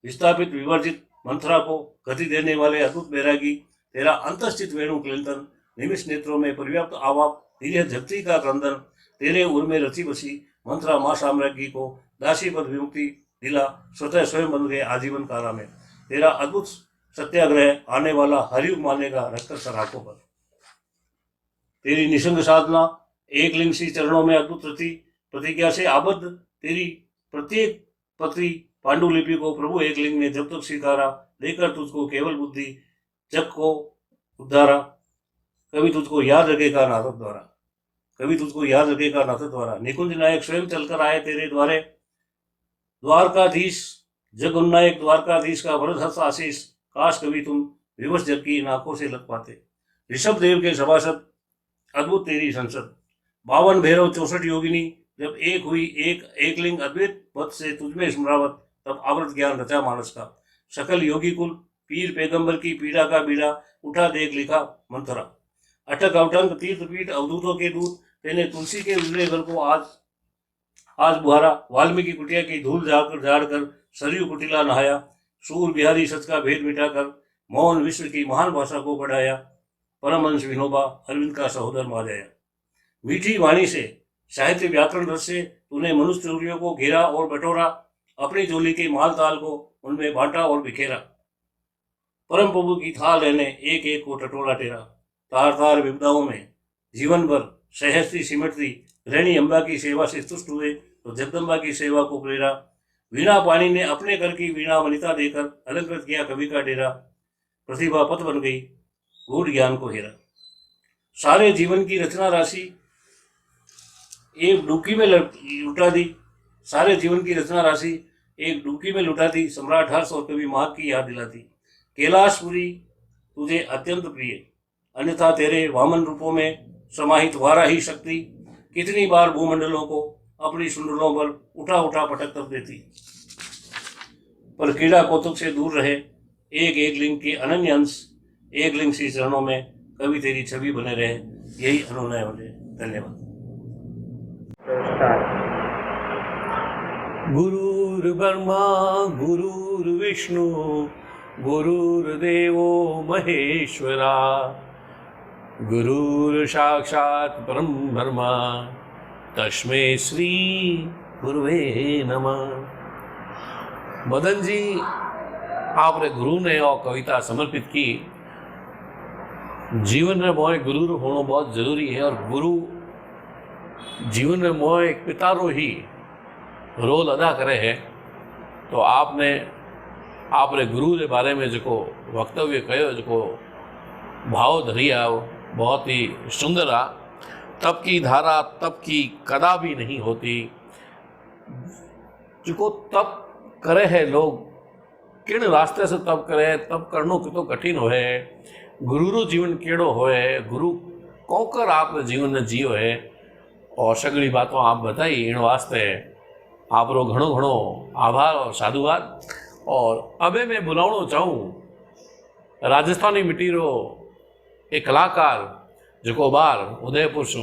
विस्थापित विवर्जित मंथरा को गति देने वाले अद्भुत बैरागी तेरा अंतस्थित वेणु क्लिंटन निमिष नेत्रों में पर्याप्त आवाप निरीह जगती का क्रंदन तेरे उर में रची बसी मंत्रा माँ साम्राज्ञी को दासी पद विमुक्ति दिला स्वतः स्वयं बन गए आजीवन कारा में। तेरा अद्भुत सत्याग्रह आने वाला हरियुग मानेगा रखकर सराखों पर। तेरी निसंग साधना एक लिंग सी चरणों में अद्भुत रति प्रतिज्ञा से आबद्ध तेरी प्रत्येक पत्री पांडुलिपि को प्रभु एक लिंग ने जब तक स्वीकारा लेकर तुझको केवल बुद्धि जग को उद्धारा। कभी तुझको याद रखेगा नाथक द्वारा, कभी तुझको याद रखेगा नाथक द्वारा। निकुंज नायक स्वयं चलकर आए तेरे द्वारे द्वारकाधीश जग उन्नायक द्वारकाधीश का वरद हस्त आशीष काश कभी तुम विवश जग की इन आंखों से लग पाते। ऋषभ देव के सभासद अद्भुत तेरी संसद 52 भैरव 64 योगिनी जब एक हुई एक लिंग अद्वैत पद से तुझमें स्मरावत तब आवृत ज्ञान रचा मानस का। सकल योगी कुल पीर पैगंबर की पीड़ा का बीड़ा उठा देख लिखा मंथरा। अटक अवटंक तीर्थ पीठ अवधूतों के दूत तेने तुलसी के उजले घर को आज बुहारा। वाल्मीकि कुटिया की धूल झाड़ कर सरयू कुटिला नहाया। सूर बिहारी सच का भेद मिटाकर मौन विश्व की महान भाषा को बढ़ाया। परमहंस विनोबा अरविंद का सहोदर माजाया। मीठी वाणी से साहित्य व्याकरण रस से तूने मनुष्य चोरियों को घेरा और बटोरा। अपनी झोली के माल ताल को उनमें बांटा और बिखेरा। परम प्रभु की था लेने एक एक को टटोला टेरा। तार तार विपदाओं में जीवन भर सहस्ती सिमटती रैणी अम्बा की सेवा से तुष्ट हुए तो जगदम्बा की सेवा को प्रेरा। वीणा पानी ने अपने घर की वीणा वनिता देकर अलंकृत किया कवि का डेरा। प्रतिभा पथ बन गई गूढ़ ज्ञान को हेरा। सारे जीवन की रचना राशि एक डुबकी में लुटा दी। सारे जीवन की रचना राशि एक डुबकी में लुटा दी। सम्राट हर्ष और कवि माघ की याद दिलाती। कैलाशपुरी तुझे अत्यंत प्रिय अन्यथा तेरे वामन रूपों में समाहित वारा ही शक्ति कितनी बार भूमंडलों को अपनी सुंडलों पर उठा उठा पटक कर देती। पर कीड़ा कौतुक से दूर रहे एक लिंग के अनन्य अंश एक लिंग सी चरणों में कभी तेरी छवि बने रहे यही अनुनय मुझे। धन्यवाद। गुरुर्ब्रह्मा गुरुर्विष्णु गुरुर्देवो महेश्वरा गुरुर्साक्षात् परम ब्रह्मा तस्मै श्री गुरुवे नमः। मदन जी आपने गुरु ने और कविता समर्पित की। जीवन में मोए गुरु होना बहुत जरूरी है और गुरु जीवन में मोए एक पिता रो ही रोल अदा करे है। तो आपने गुरु के बारे में जो वक्तव्य कयो जो भाव धरी आ बहुत ही सुंदर आ। तप की धारा तप की कदा भी नहीं होती। जो तप करे है लोग किन रास्ते से तप करे तप करनो कितो कठिन होए। गुरु रो जीवन केड़ो होए गुरु कौकर आपने जीवन में जियो है और सगड़ी बातों आप बताई इन वास्ते आप रो घणो घणो आभार और साधुवाद। और अबे मैं बुलावणो चाहूँ राजस्थानी मिट्टी रो एक कलाकार जो बार उदयपुर से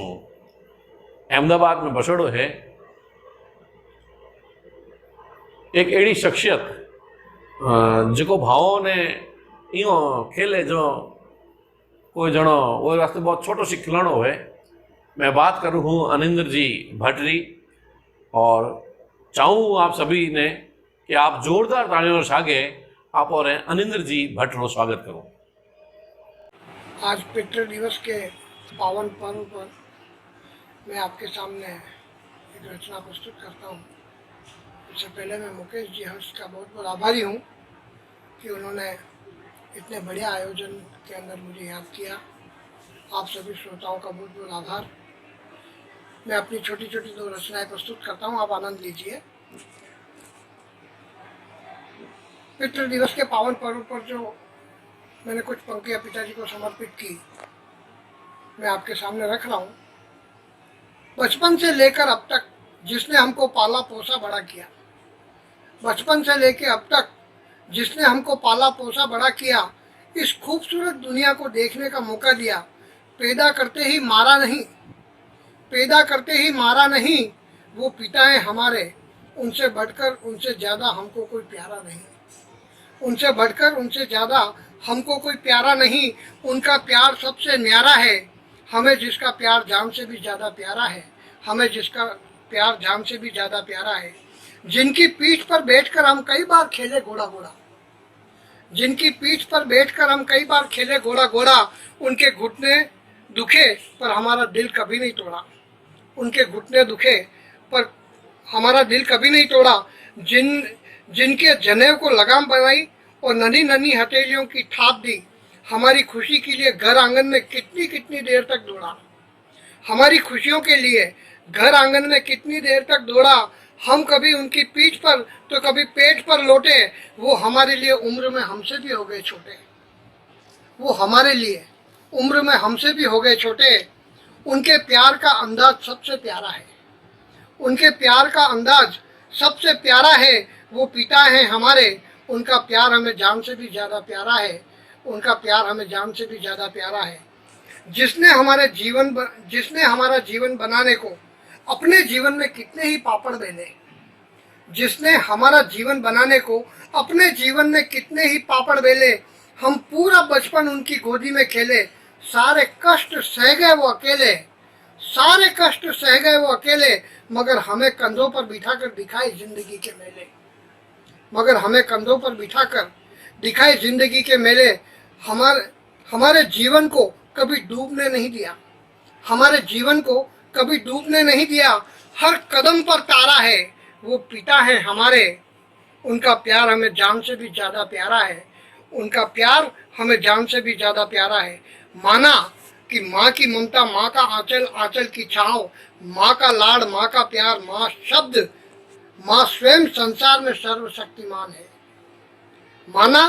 अहमदाबाद में बसड़ो है। एक एड़ी शख्सियत जो भावों ने इो खेले जो कोई जनो वो रास्ते बहुत छोटो सी खिलौनो है। मैं बात करूँ हूँ अनिंद्र जी भट्टरी और चाहूँ आप सभी ने कि आप जोरदार तालियों से आगे आप और अनिंद्र जी भट्ट रो स्वागत करो। आज पितृ दिवस के पावन पर्व पर मैं आपके सामने एक रचना प्रस्तुत करता हूँ। इससे पहले मैं मुकेश जी हर्ष का बहुत बहुत आभारी हूँ कि उन्होंने इतने बढ़िया आयोजन के अंदर मुझे याद किया। आप सभी श्रोताओं का बहुत बहुत आभार। मैं अपनी छोटी छोटी 2 रचनाएं प्रस्तुत करता हूँ, आप आनंद लीजिए। पितृ दिवस के पावन पर्व पर जो मैंने कुछ पंक्तियां पिताजी को समर्पित की, मैं आपके सामने रख रहा हूँ। बचपन से लेकर अब तक जिसने हमको पाला पोसा बड़ा किया, बचपन से लेकर अब तक जिसने हमको पाला पोसा बड़ा किया, इस खूबसूरत दुनिया को देखने का मौका दिया, पैदा करते ही मारा नहीं, पैदा करते ही मारा नहीं, वो पिता है हमारे, उनसे बढ़कर उनसे ज़्यादा हमको कोई प्यारा नहीं, उनसे बढ़कर उनसे ज़्यादा हमको कोई प्यारा नहीं, उनका प्यार सबसे न्यारा है, हमें जिसका प्यार जान से भी ज़्यादा प्यारा है, हमें जिसका प्यार जान से भी ज़्यादा प्यारा है। जिनकी पीठ पर बैठकर हम कई बार खेले घोड़ा घोड़ा, जिनकी पीठ पर बैठकर हम कई बार खेले घोड़ा घोड़ा, उनके घुटने दुखे पर हमारा दिल कभी नहीं तोड़ा, उनके घुटने दुखे पर हमारा दिल कभी नहीं तोड़ा। जिनके जनेऊ को लगाम बनाई और नन्ही नन्ही हथेलियों की थाप दी, हमारी खुशी के लिए घर आंगन में कितनी कितनी देर तक दौड़ा, हमारी खुशियों के लिए घर आंगन में कितनी देर तक दौड़ा। हम कभी उनकी पीठ पर तो कभी पेट पर लौटे, वो हमारे लिए उम्र में हमसे भी हो गए छोटे, वो हमारे लिए उम्र में हमसे भी हो गए छोटे। उनके प्यार का अंदाज सबसे प्यारा है, उनके प्यार का अंदाज सबसे प्यारा है, वो पिता हैं हमारे, उनका प्यार हमें जान से भी ज़्यादा प्यारा है, उनका प्यार हमें जान से भी ज़्यादा प्यारा है। जिसने हमारा जीवन बनाने को अपने जीवन में कितने ही पापड़ बेले, जिसने हमारा जीवन बनाने को अपने जीवन में कितने ही पापड़ बेले, हम पूरा बचपन उनकी गोदी में खेले, सारे कष्ट सह गए वो अकेले, सारे कष्ट सह गए वो अकेले, मगर हमें कंधों पर बिठाकर दिखाए जिंदगी के मेले, मगर हमें कंधों पर बिठाकर दिखाए जिंदगी के मेले। हमारे जीवन को कभी डूबने नहीं दिया, हमारे जीवन को कभी डूबने नहीं दिया, हर कदम पर तारा है, वो पिता है हमारे, उनका प्यार हमें जान से भी ज़्यादा प्यारा है, उनका प्यार हमें जान से भी ज़्यादा प्यारा है। माना कि माँ की ममता, माँ का आंचल, आंचल की छाँव, माँ का लाड़, माँ का प्यार, माँ शब्द, माँ स्वयं संसार में सर्वशक्तिमान है। माना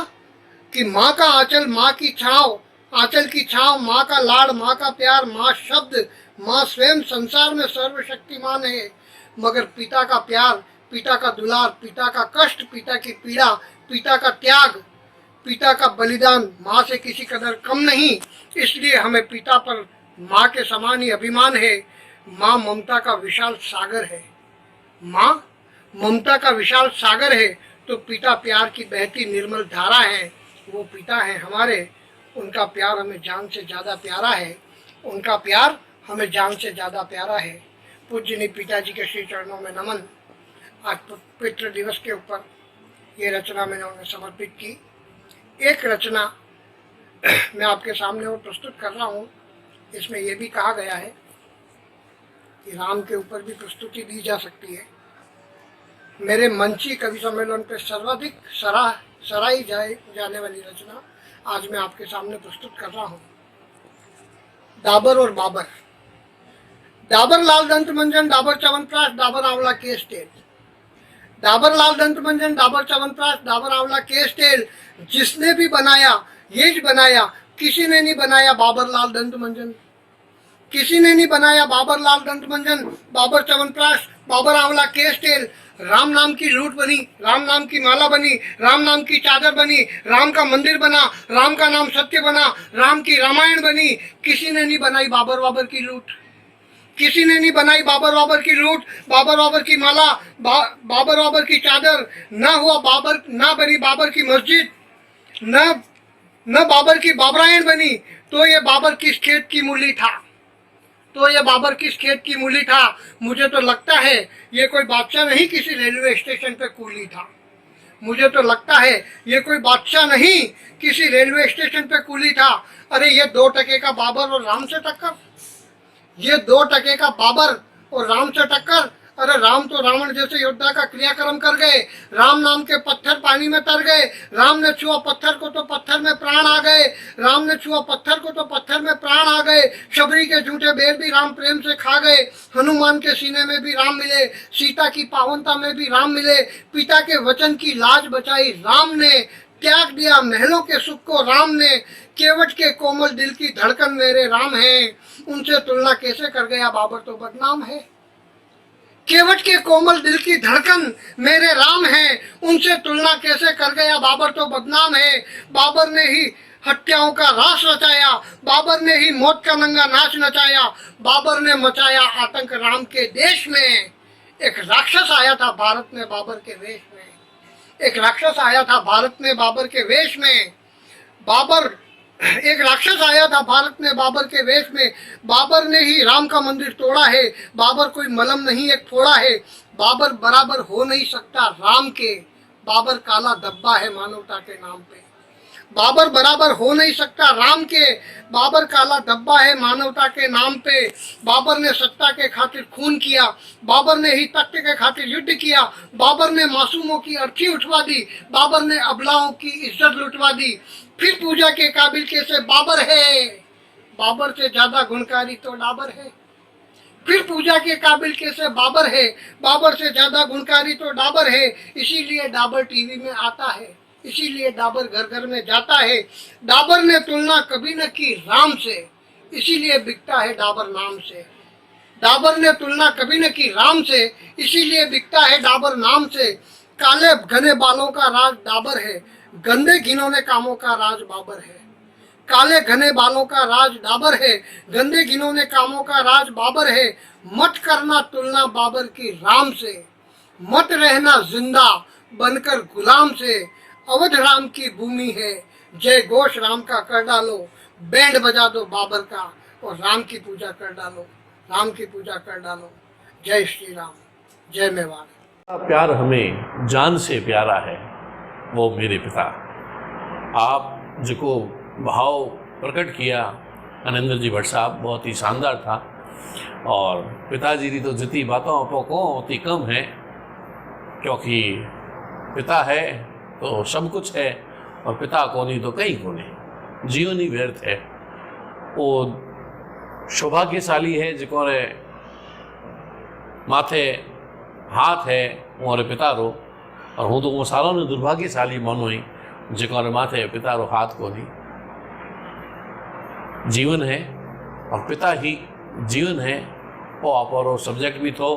कि माँ का आंचल, माँ की छाँव, आंचल की छाँव, माँ का लाड़, माँ का प्यार, माँ शब्द, माँ स्वयं संसार में सर्वशक्तिमान है, मगर पिता का प्यार, पिता का दुलार, पिता का कष्ट, पिता की पीड़ा, पिता का त्याग, पिता का बलिदान माँ से किसी कदर कम नहीं, इसलिए हमें पिता पर माँ के समान ही अभिमान है। माँ ममता का विशाल सागर है, माँ ममता का विशाल सागर है, तो पिता प्यार की बहती निर्मल धारा है, वो पिता है हमारे, उनका प्यार हमें जान से ज़्यादा प्यारा है, उनका प्यार हमें जान से ज़्यादा प्यारा है। पूज्यनीय पिताजी के श्री चरणों में नमन। आज पितृ दिवस के ऊपर ये रचना मैंने उन्हें समर्पित की। एक रचना मैं आपके सामने और प्रस्तुत कर रहा हूँ। इसमें यह भी कहा गया है कि राम के ऊपर भी प्रस्तुति दी जा सकती है। मेरे मंची कवि सम्मेलन पर सर्वाधिक सराही जाने वाली रचना आज मैं आपके सामने प्रस्तुत कर रहा हूँ। डाबर और बाबर। डाबर लाल दंत मंजन, डाबर च्यवनप्राश, डाबर आंवला केश तेल। डाबर लाल दंत मंजन, डाबर च्यवनप्राश, डाबर आंवला केश तेल, जिसने भी बनाया ये ज बनाया, किसी ने नहीं बनाया बाबर लाल दंत मंजन, किसी ने नहीं बनाया बाबर लाल दंत मंजन, बाबर च्यवनप्राश, बाबर आंवला केश तेल। राम नाम की लूट बनी, राम नाम की माला बनी, राम नाम की चादर बनी, राम का मंदिर बना, राम का नाम सत्य बना, राम की रामायण बनी। किसी ने नहीं बनाई बाबर की लूट, किसी ने नहीं बनाई बाबर की लूट, बाबर की माला, बाबर की चादर। न हुआ बाबर, न बनी बाबर की मस्जिद, न बाबर की बाबरायण बनी, तो ये बाबर किस खेत की मूली था, तो ये बाबर किस खेत की मूली था। मुझे तो लगता है ये कोई बादशाह नहीं, किसी रेलवे स्टेशन पे कूली था। मुझे तो लगता है ये कोई बादशाह नहीं, किसी रेलवे स्टेशन पे कूली था। अरे ये 2 टके का बाबर और राम से टक्कर, ये 2 टके का बाबर और राम से टक्कर। अरे राम तो रावण जैसे योद्धा का क्रियाक्रम कर गए, राम नाम के पत्थर पानी में तर गए, राम ने छुआ पत्थर को तो पत्थर में प्राण आ गए, राम ने छुआ पत्थर को तो पत्थर में प्राण आ गए। शबरी के झूठे बेर भी राम प्रेम से खा गए, हनुमान के सीने में भी राम मिले, सीता की पावनता में भी राम मिले, पिता के वचन की लाज बचाई राम ने, त्याग दिया महलों के सुख को राम ने, केवट के कोमल दिल की धड़कन मेरे राम है, उनसे तुलना कैसे कर गया बाबर तो बदनाम है। केवट के कोमल दिल की धड़कन मेरे राम है, उनसे तुलना कैसे कर गया बाबर तो बदनाम है। बाबर ने ही हत्याओं का रास रचाया, बाबर ने ही मौत का नंगा नाच नचाया, बाबर ने मचाया आतंक राम के देश में। एक राक्षस आया था भारत में बाबर के वेश में, एक राक्षस आया था भारत में बाबर के वेश में, एक राक्षस आया था भारत में बाबर के वेश में। बाबर ने ही राम का मंदिर तोड़ा है, बाबर कोई मलम नहीं एक फोड़ा है, बाबर बराबर हो नहीं सकता राम के, बाबर काला धब्बा है मानवता के नाम पे। बाबर बराबर हो नहीं सकता राम के, बाबर काला धब्बा है मानवता के नाम पे। बाबर ने सत्ता के खातिर खून किया, बाबर ने ही तख्त के खातिर युद्ध किया, बाबर ने मासूमों की अर्थी उठवा दी, बाबर ने अबलाओं की इज्जत लुटवा दी। फिर पूजा के काबिल कैसे बाबर है, बाबर से ज्यादा गुणकारी तो डाबर है। फिर पूजा के काबिल कैसे बाबर है, बाबर से ज्यादा गुणकारी तो डाबर है। इसीलिए डाबर टीवी में आता है, इसीलिए डाबर घर घर में जाता है। डाबर ने तुलना कभी न की राम से, इसीलिए बिकता है डाबर नाम से। डाबर ने तुलना कभी न की राम से, इसीलिए बिकता है डाबर नाम से। काले घने बालों का राज डाबर है, गंदे घिनौने कामों का राज बाबर है। काले घने बालों का राज डाबर है, गंदे घिनौने कामों का राज बाबर है। मत करना तुलना बाबर की राम से, मत रहना जिंदा बनकर गुलाम से। अवध राम की भूमि है, जय घोष राम का कर डालो, बैंड बजा दो बाबर का और राम की पूजा कर डालो, राम की पूजा कर डालो। जय श्री राम, जय मेवाड़। प्यार हमें जान से प्यारा है वो मेरे पिता। आप जो भाव प्रकट किया अनिंदर जी भट्ट साहब, बहुत ही शानदार था। और पिताजी की तो जितनी बातों को उतनी कम है, क्योंकि पिता है तो सब कुछ है और पिता को नहीं तो कहीं को नहीं, जीवन ही व्यर्थ है। वो सौभाग्यशाली है जिको रे माथे हाथ है मोरे पिता रो, और हूँ तो वो सारों ने दुर्भाग्यशाली मानो ही जिको रे माथे पिता रो हाथ को नहीं। जीवन है और पिता ही जीवन है, वो आप सब्जेक्ट भी थो।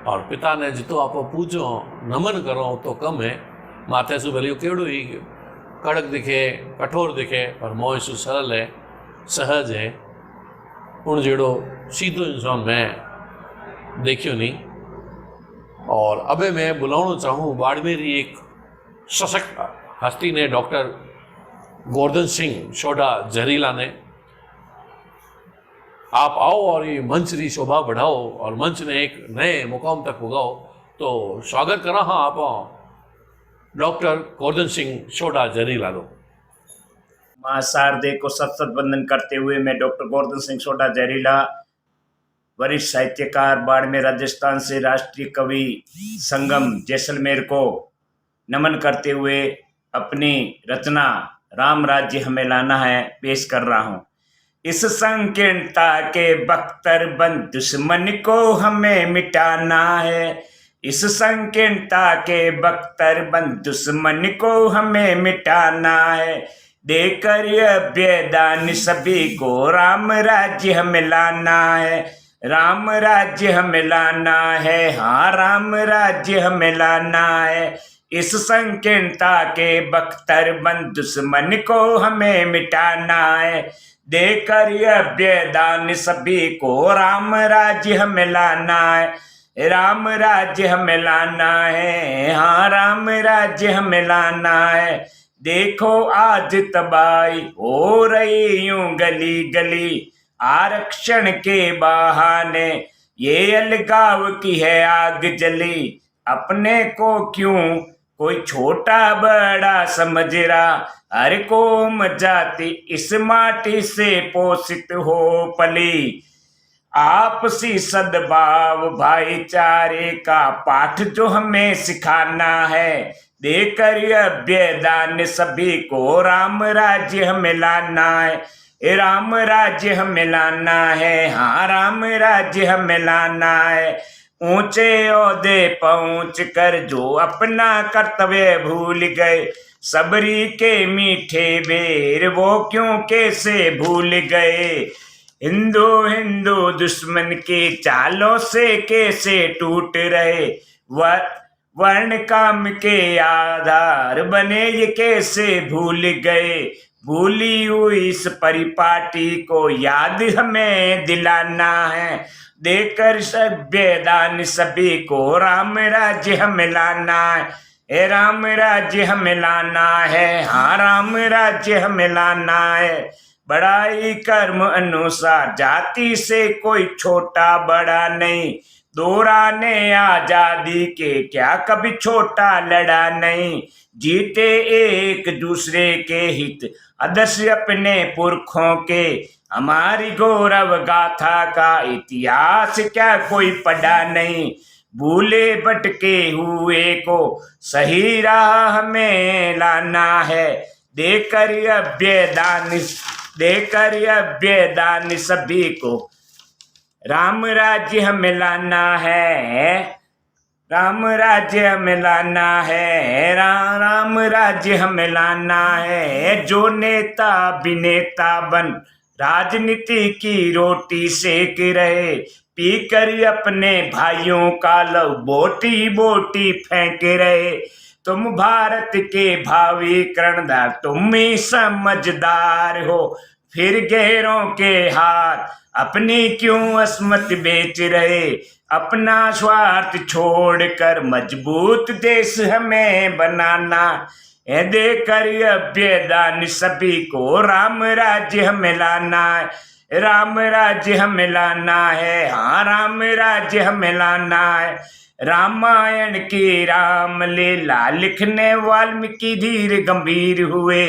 और पिता ने जितो आप पूजो नमन करो तो कम है। माथे सु भले केड़ो ही कड़क दिखे कठोर दिखे, पर मोह सु सरल है, सहज है। उन जेड़ो सीधो इंसान मैं देखियो नहीं। और अबे मैं बुलाना चाहूँ बाड़मेरी एक सशक्त हस्ती ने, डॉक्टर गोवर्धन सिंह सोढ़ा जहरीला ने। आप आओ और ये मंच की शोभा बढ़ाओ और मंच ने एक नए मुकाम तक पुगाओ। तो स्वागत करा हाँ आप डॉक्टर गोवर्धन सिंह सोढ़ा जहरीला लो। माँ शारदे को सत सत वंदन करते हुए मैं डॉक्टर गोवर्धन सिंह सोढ़ा जहरीला, वरिष्ठ साहित्यकार, बाड़मेर राजस्थान से राष्ट्रीय कवि संगम जैसलमेर को नमन करते हुए अपनी रचना राम राज्य हमें लाना है पेश कर रहा हूँ। इस संकीर्णता के बख्तर बंद दुश्मन को हमें मिटाना है, इस संकीर्णता के बख्तर बंद दुश्मन को हमें मिटाना है। देकर अभ्यदान सभी को राम राज्य हमें लाना है, राम राज्य हमें लाना है, हाँ राम राज्य हमें लाना है। इस संकीर्णता के बख्तर बंद दुश्मन को हमें मिटाना है। देकर अभ्यदान सभी को राम राज्य हमें लाना है, राम राज्य हमें लाना है, हाँ राम राज्य हमें लाना है। देखो आज तबाही हो रही यूं गली गली, आरक्षण के बहाने ये अलगाव की है आग जली। अपने को क्यों कोई छोटा बड़ा समझ रहा, हर कौम जाति इस माटी से पोषित हो पली। आपसी सद्भाव भाईचारे का पाठ जो हमें सिखाना है, देकर अभ्यदान सभी को राम राज्य हमें लाना है। राम राज्य हमें लाना है, हाँ राम राज्य हमें लाना है। ऊंचे ओहदे पहुंच कर जो अपना कर्तव्य भूल गए, सबरी के मीठे बेर वो क्यों कैसे भूल गए। हिंदू हिंदू दुश्मन के चालों से कैसे टूट रहे, वर्ण काम के आधार बने ये कैसे भूल गए। भूली हुई इस परिपाटी को याद हमें दिलाना है, देकर सभ्यदान सभी को राम राज्य हमें लाना है। राम राज्य हमें लाना है, हाँ राम राज्य हमें लाना है। बड़ाई कर्म अनुसार जाति से कोई छोटा बड़ा नहीं, दोहराने आजादी के क्या कभी छोटा लड़ा नहीं। जीते एक दूसरे के हित आदर्श अपने पुरखों के, हमारी गौरव गाथा का इतिहास क्या कोई पढ़ा नहीं। भूले भटके हुए को सही राह हमें लाना है, देकर अभ्यदान सभी को राम राज्य हमें लाना है। राम राज्य हमें लाना है, राम राज्य हमें लाना है। जो नेता अभिनेता बन राजनीति की रोटी सेक रहे, पीकर अपने भाइयों का लव बोटी बोटी फेंक रहे। तुम भारत के भावी कर्णधार, तुम ही समझदार हो, फिर गैरों के हाथ अपनी क्यों अस्मत बेच रहे। अपना स्वार्थ छोड़कर मजबूत देश हमें बनाना है, देकर अभ्यदान सभी को राम राज्य हमें लाना है। राम राज्य हमें लाना है, हाँ राम राज्य हमें लाना है। रामायण की रामलीला लिखने वाल्मीकि धीर गंभीर हुए,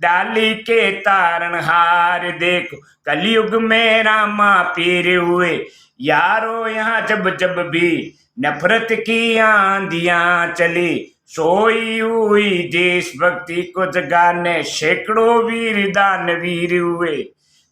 डाली के तारणहार देखो कलयुग में रामा पीर हुए। यारो यहाँ जब जब भी नफरत की आंधियां चली, सोई हुई देशभक्ति को जगाने सैकड़ों वीर दानवीर हुए।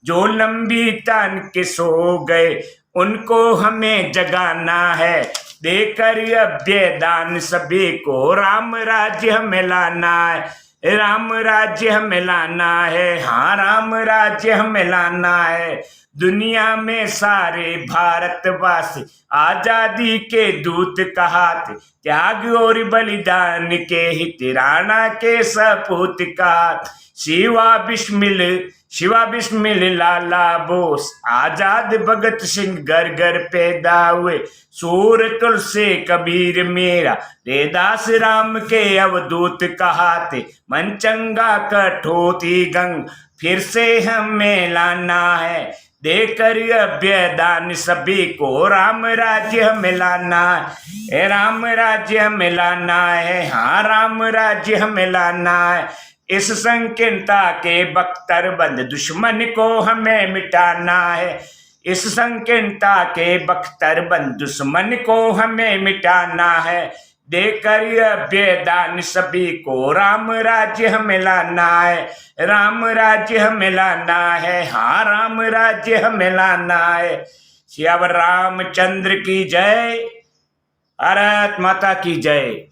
जो लंबी तान के सो गए उनको हमें जगाना है, देकर अभ्यदान सभी को राम राज्य हमें लाना है। राम राज्य हमें लाना है, हाँ राम राज्य हमें लाना है। दुनिया में सारे भारतवासी आजादी के दूत कहाते, त्याग और बलिदान के हित राणा के सपूत कहाते। शिवा बिस्मिल लाला बोस, आजाद भगत सिंह घर घर पैदा हुए। सूरतुल से कबीर मेरा, रेदास राम के अवधूत कहाते। मनचंगा कठोती गंग फिर से हमें लाना है, देकर अभ्यदान सभी को राम राज्य हमें लाना है। राम राज्य हमें लाना है, हाँ राम राज्य हमें लाना है। इस संकीर्णता के बख्तरबंद दुश्मन को हमें मिटाना है। इस संकीर्णता के बख्तरबंद दुश्मन को हमें मिटाना है, देकर अभ्यदान सभी को राम राज्य हमें लाना है। राम राज्य हमें लाना है, हाँ राम राज्य हमें लाना है। श्यावर रामचंद्र की जय, भारत माता की जय।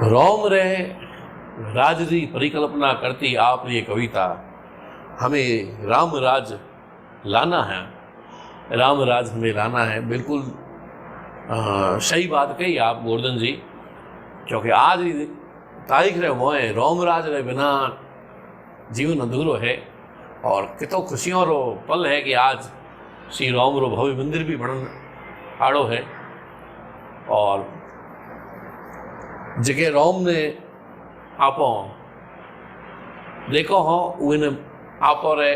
रोम रे राज की परिकल्पना करती आप ये कविता हमें राम राज लाना है। राम राज हमें लाना है, बिल्कुल सही बात कही आप गोवर्धन जी, क्योंकि आज ही तारीख रे मोए रोम राज रे बिना जीवन अधूरो है। और कितो खुशियों रो पल है कि आज श्री राम रो भव्य मंदिर भी बन आड़ो है। और जेके रोम ने आपो देखो हो उन्हें आपो रे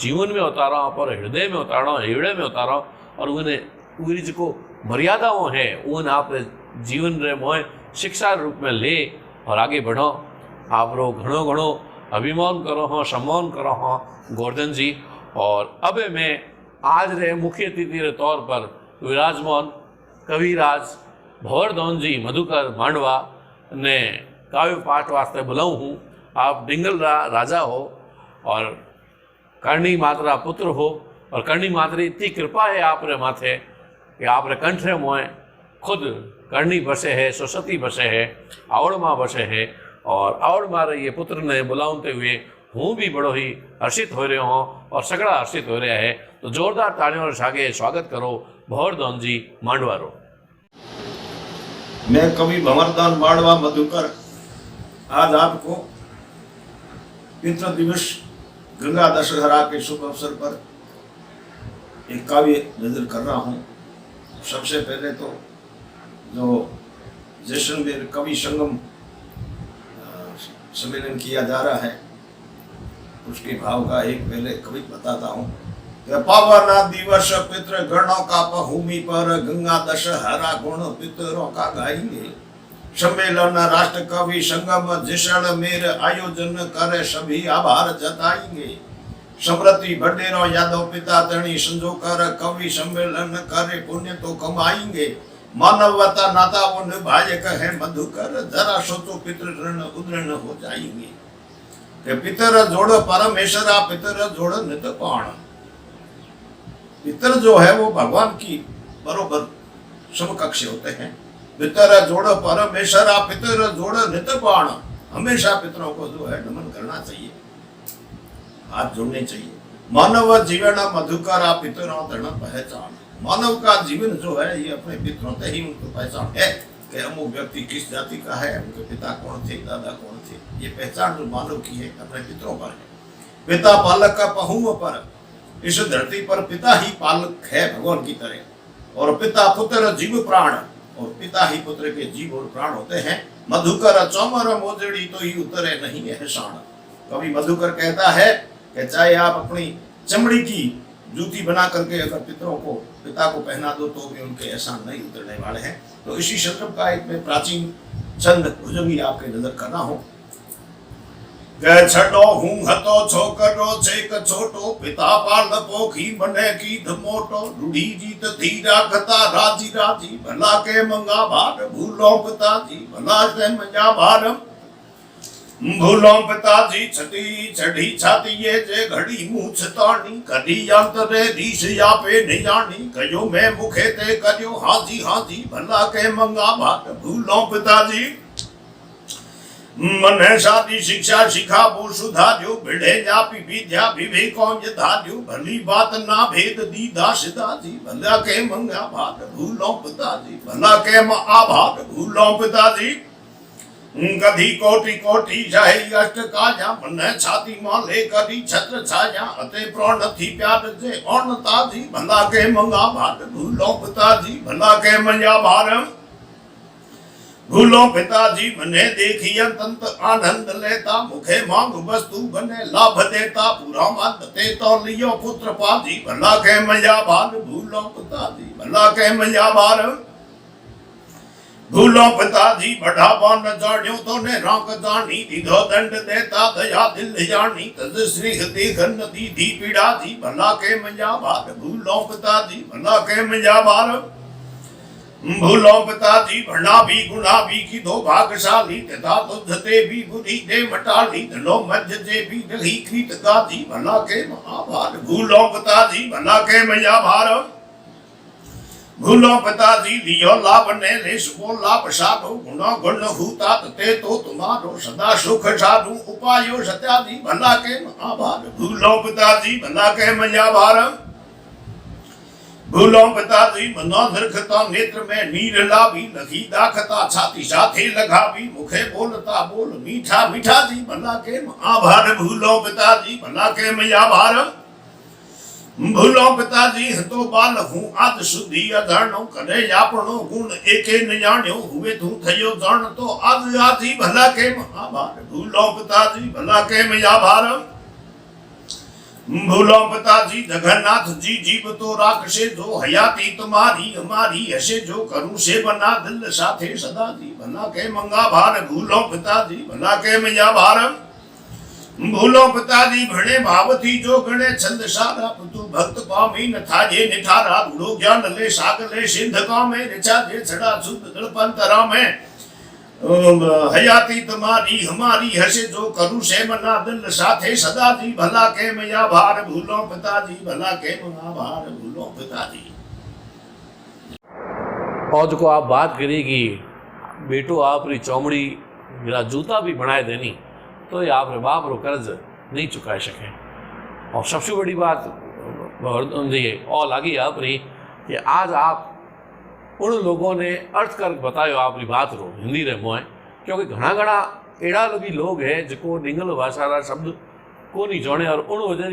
जीवन में उतारो, आपो रे हृदय में उतारो, हृदय में उतारो। और उन्हें उरी जो मर्यादाओं है उन आप जीवन रे मोए शिक्षा रूप में ले और आगे बढ़ो। आप रो घणो घणो अभिमान करो हो, सम्मान करो हो गोवर्धन जी। और अब मैं आज रे मुख्य अतिथि के तौर पर विराजमान कविराज भंवरदान जी मधुकर मांडवा ने काव्य पाठ वास्ते बुलाऊं हूँ। आप डिंगल राजा हो और करणी मात्रा पुत्र हो, और करणी मात्रा इतनी कृपा है आप रे माथे कि आप रे कंठे मोए खुद करणी बसे है, सरस्वती बसे है, आवड़ माँ बसे है, और आवड़ मारे ये पुत्र ने बुलाते हुए हूँ भी बड़ो ही हर्षित हो रहा हूँ और सगड़ा हर्षित हो रहा है। तो जोरदार तालियों और सागे स्वागत करो भंवरदान जी मांडवारो। मैं कवि भंवरदान मांडवा मधुकर आज आपको पितृ दिवस गंगा दशहरा के शुभ अवसर पर एक काव्य नजर कर रहा हूँ। सबसे पहले तो जो जैसलमेर कवि संगम सम्मेलन किया जा रहा है उसके भाव का एक पहले कवि बताता हूँ। पावना दिवस पितृ गणों का भूमि पर गंगा दशहरा गुण पितरों का गाएंगे। सम्मेलन राष्ट्र कवि संगम जैसलमेर आयोजन करे सभी आभार जताएंगे। समृद्धि भंडेरों यादव पिता तणी संजो कर कवि सम्मेलन करे पुण्य तो कमाएंगे। मानवता नाता वो निभाए कहे मधुकर जरा सोचो पितृ ऋण उदृण हो जाएंगे। कि पितर जोड़ परमेश्वरा पितर जोड़ नित पाण। पितर जो है वो भगवान की बरोबर समकक्ष होते हैं। पितर जोड़ परमेश्वरा पितर जोड़ नित पाण। हमेशा पितरों को जो है नमन करना चाहिए, हाथ जोड़ने चाहिए। मानव जीवन मधुकरा पितरों तृण पहचान। मानव का जीवन जो है ये अपने पितरों से ही उनको पहचान है कि अमुक व्यक्ति किस जाति का है, उनके पिता कौन थे, दादा कौन थे। ये पहचान जो मानव की है अपने पितरों पर है। पिता पालक का पहुओं पर, इस धरती पर पिता ही पालक है भगवान की तरह। और पिता पुत्र जीव प्राण, और पिता ही पुत्र के जीव और प्राण होते हैं। मधुकर चौमर मोजड़ी तो ही उतरे नहीं है शान। कवि मधुकर कहता है कि चाहे आप अपनी चमड़ी की जूती बना करके अगर पितरों को पिता को पहना दो तो भी उनके एहसान नहीं उतरने वाले हैं। तो इसी संदर्भ का एक मैं प्राचीन छंद भुजंगी आपके नजर करना हो। छड़ो हूँ हतो छोकरो छेक छोटो पिता पाल पोखी बने की धमोटो। रूढ़ी जीत धीरा कथा राजी राजी भला के मंगा भार भूलो पिताजी भला के मंगा भारम। भूलो पिताजी छठी चढ़ी छाती ये जे घड़ी मुँह छतानी कदी अंतरे दीश या पे निजानी कयो मैं मुखे ते करियो हाजी हाजी भला के मंगा भार भूलो पिताजी। मने शादी शिक्षा शिखा बो सुधार्यो भिड़े जापी विद्या विवेकों धार्यो भली बात ना भेद दीदा सिदाजी भला के मंगा भार भूलो पिताजी भला के आभार भूलो पिताजी। गधी कोटि कोटि जाहि अष्ट काजा मने छाती मां ले करी छत्र छाया अते प्राण थी प्यार जे औन ताजी भला के मंगा भार भूलो पिताजी भला के मंगा भारम। भूलो पिताजी मने देखी अंत आनंद लेता मुखे मांग वस्तु बने लाभ देता पूरा मानते तो लियो पुत्र पाजी भला के मंगा भार भूलो पिताजी भला के मंगा भारम। भूलो पिताजी बढ़ावा न जान्यो तो ने रांक जानी दीधो दंड देता दया दिल जानी तज श्री देखन दी धी पीड़ा जी भला के मंजा भार भूलो पिताजी भला के मंजा भार। भूलो पिताजी भना भी गुना भी की दो भागशाली तथा तुझते भी बुद्धि दे मटाली धनो मध्य जे भी रही कृत गाजी भला के महाभार भूलो पिताजी भला के मंजा भार। भूलो पिताजी लियो लाभ ने लेश को लाभ साधो गुणो गुण हूता ते तो तुम्हारो सदा सुख साधु उपायो सत्यादि भला के महाभार भूलो पिताजी भला के मंजा भार। भूलो पिताजी मनो निर्खता नेत्र में नीर लाभी लखी दाखता छाती साथे लगावी मुखे बोलता बोल मीठा मीठा जी भला के महाभार भूलो पिताजी भला के मंजा भार। भूलो पिताजी हतो बाल हूँ आज सुधी अधर्णो करे आपनो गुण एके न जान्यो हुए तू थयो जान तो आज आजी भला के महाभार भूलो पिताजी भला के मंजा भार। भूलो पिताजी जगन्नाथ जी जीव तो राखशे जो हयाती तुम्हारी हमारी हसे जो करूँ से बना दिल साथे सदा जी भला के मंगा भार भूलो पिताजी भला के मंजा भार। भूलो पिताजी भणे भाव थी जो गणे छंद सारा तू भक्त पामी न था जे निठारा बूढ़ो ज्ञान ले सागर ले सिंध का में ऋचा जे छड़ा शुद्ध दलपंतरा में हयाती तुम्हारी हमारी हसे जो करूं से मना दिल साथे सदा जी भला के मैया भार भूलो पिताजी भला के मना भार भूलो पिताजी। और जो आप बात करी कि बेटो आप री चौमड़ी मेरा जूता भी बनाए देनी तो ये आप रे बाप रो कर्ज नहीं चुका सके। और सबसे बड़ी बात ये और लगी आप री कि आज आप उन लोगों ने अर्थ कर बतायो आपकी बात रो हिंदी रे मोए, क्योंकि घना घना एड़ा भी लोग है जो निंगल भाषा रा शब्द को नहीं जाने और उन वजह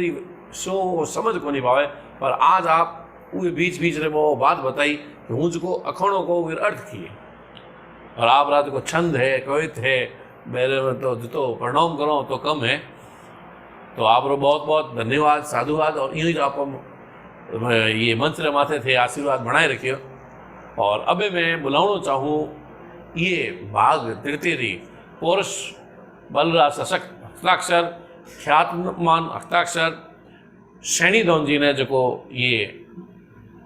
शो समझ को नहीं पावे। पर आज आप वो बीच बीच रे वो बात बताई कि हूँ जो अखोणों को वे अर्थ किए और आप रात को छंद है कवित है मेरे में तो जितो प्रणाम करो तो कम है। तो आप रो बहुत बहुत धन्यवाद साधुवाद और यूँ ही आप ये मंत्र माथे थे आशीर्वाद बनाए रखियो। और अबे मैं बुलाना चाहूँ ये भाग तृतीय पौरुष बलरा सशक्त हस्ताक्षर ख्यातमान हस्ताक्षर सैनी दौन जी ने जो ये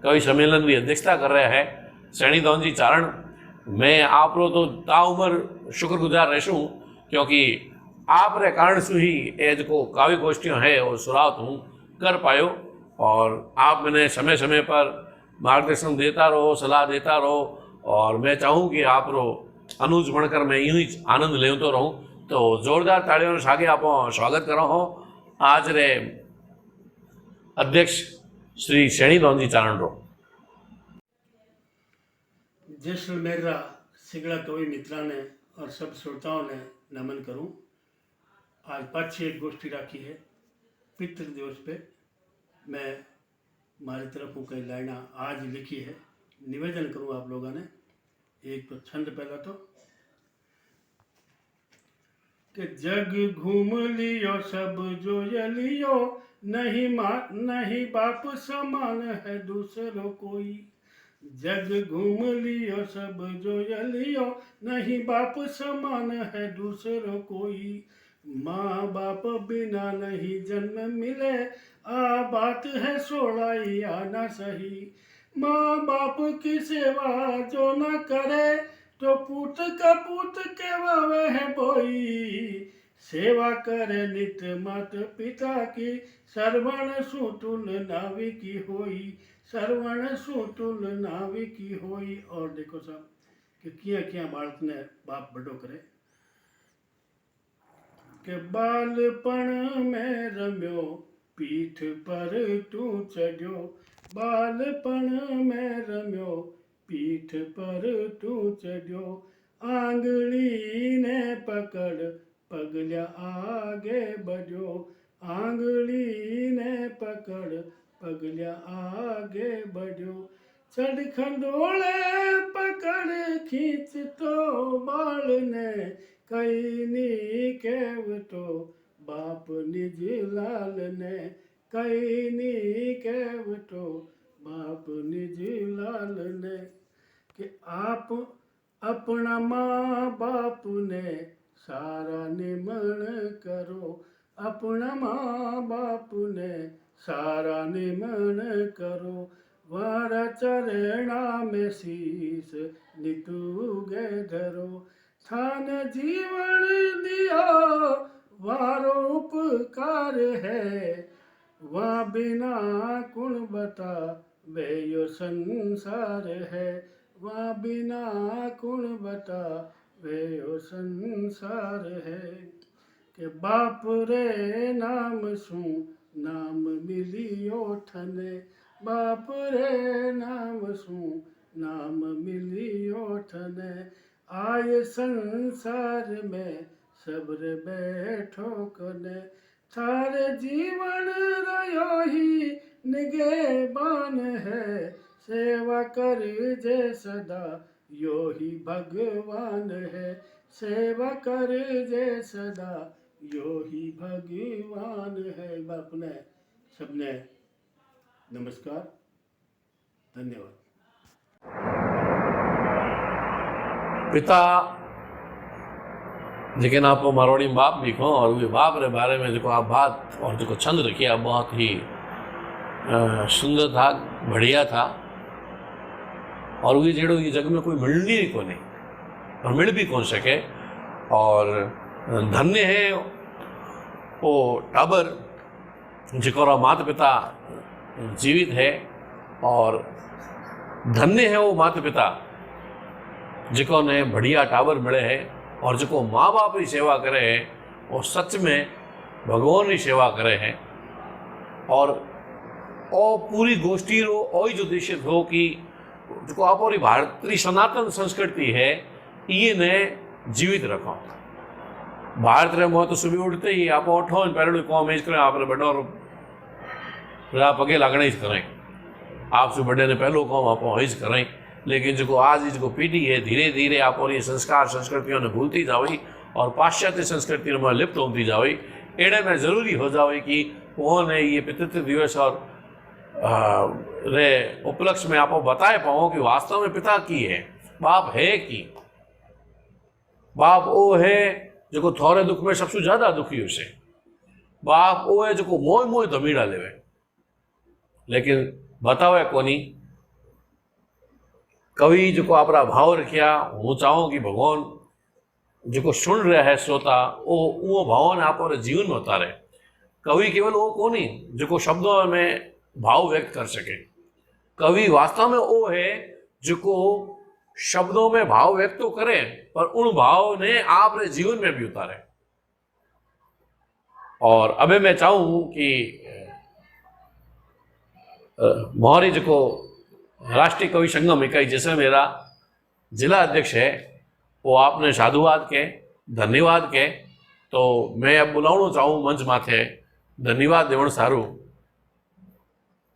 कवि सम्मेलन की अध्यक्षता कर रहा है। सैनी दौन जी चारण मैं आप रो तो ताउम्र शुक्रगुजार रहूँ क्योंकि आप रे कारण से ही ये जो काव्य गोष्ठियों है वो शुरुआत हूँ कर पायो और आप मैंने समय समय पर मार्गदर्शन देता रहो सलाह देता रहो और मैं चाहूँ कि आप रो अनुज बनकर मैं यूँ ही आनंद लेतो रहूँ। तो जोरदार तालियों से आगे आप स्वागत करो हो आज रे अध्यक्ष श्री सैनी दौन जी चारण रो। जैसलमेर सिगड़ा कवि मित्राने और सब श्रोताओं ने नमन करूं। आज पाछी एक गोष्ठी राखी है पितृ दिवस पे। मैं हमारी तरफ कई लाइना आज लिखी है निवेदन करूं आप लोगों ने। एक तो छंद पहला तो कि जग घूम लियो सब जो ये लियो नहीं बाप समान है दूसरो कोई। जग घूम लियो सब जो ये लियो नहीं बाप समान है दूसरो कोई। माँ बाप बिना नहीं जन्म मिले आ बात है सोलाई आना सही। माँ बाप की सेवा जो न करे तो पूत का पूत कहवावे है बोई। सेवा करे नित मात पिता की सर्वण सुतुल नावी की होई। सर्वण सुतुल नावी की होई। और देखो साहब कि किया किया बालक ने बाप बड़ो करे के बालपण में रम्यो पीठ पर तू चढ़ो। बालपण में रम्यो पीठ पर तू चढ़ो। आंगली ने पकड़ पगल्या आगे बढ़ो। आंगली ने पकड़ पगल्या आगे बढ़ो। चढ़ खंडोले पकड़ खींच तो बाल ने कई नी केव तो बाप निज लाल ने। कई नी केव तो बाप निज लाल ने। कि आप अपना माँ बाप ने सारा निमन करो। अपना माँ बाप ने सारा निमन करो। वारा चरणा में शीस नितुगे धरो। थान जीवन दिया वारो उपकार है। वहाँ बिना कुण बता वे यो संसार है। वहाँ बिना कुण बता वे यो संसार है। के बाप रे नाम सु नाम मिलियो ठने। बाप रे नाम सु नाम मिलियो ठने। आय संसार में सब्र बैठो कने। थारे जीवन रयो ही निगेबान है। सेवा कर जे सदा यो ही भगवान है। सेवा कर जे सदा यो ही भगवान है। बाप ने सबने नमस्कार धन्यवाद। पिता लेकिन आप मारवाड़ी में बाप भी कहो और वे बाप रे बारे में जो आप बात और जो छंद रखिया बहुत ही सुंदर था, बढ़िया था। और वे जड़ो ये जग में कोई मिलनी ही को नहीं और मिल भी कौन सके। और धन्य है वो टाबर जिकोरा माता पिता जीवित है, और धन्य है वो माता पिता जिको ने बढ़िया टाबर मिले है और जो माँ बाप की सेवा करे है वो सच में भगवान की सेवा करे हैं। और पूरी गोष्ठी रो ओई जो उद्देश्य हो कि जो आप और भारतीय सनातन संस्कृति है ये ने जीवित रखो। भारत रे मोह तो सुबह उठते ही आप उठो पहले कौम एज करें आप बड़ो आप पगे लागने ही करें, आपसे बड़े ने पहलो कौम आप हिज करें। लेकिन जो आज जो पीढ़ी है धीरे धीरे आप और ये संस्कार संस्कृतियों ने भूलती जावी और पाश्चात्य संस्कृति में लिप्त होती जावी। एड़े में ज़रूरी हो जावे कि उन्होंने ये पितृत्व दिवस और रे उपलक्ष्य में आप बताए पाओ कि वास्तव में पिता की है, बाप है कि बाप वो है जो थोड़े दुख में सबसे ज़्यादा दुखी हो से। बाप वो है जो मोह मोह धमीड़ा लेवे लेकिन बतावे कोनी। कवि जो अपना भाव रखिया हूँ चाहूँ कि भगवान जो सुन रहा है श्रोता वो भाव ने आप जीवन में उतारे। कवि केवल वो कोनी जो शब्दों में भाव व्यक्त कर सके। कवि वास्तव में वो है जो शब्दों में भाव व्यक्त तो करे पर उन भाव ने आप जीवन में भी उतारे। और अबे मैं चाहूँ कि मोहरी जो राष्ट्रीय कवि संगम इकाई जैसे मेरा जिला अध्यक्ष है वो आपने साधुवाद के धन्यवाद के, तो मैं अब बुलाना चाहूँ मंच माथे धन्यवाद देवण सारू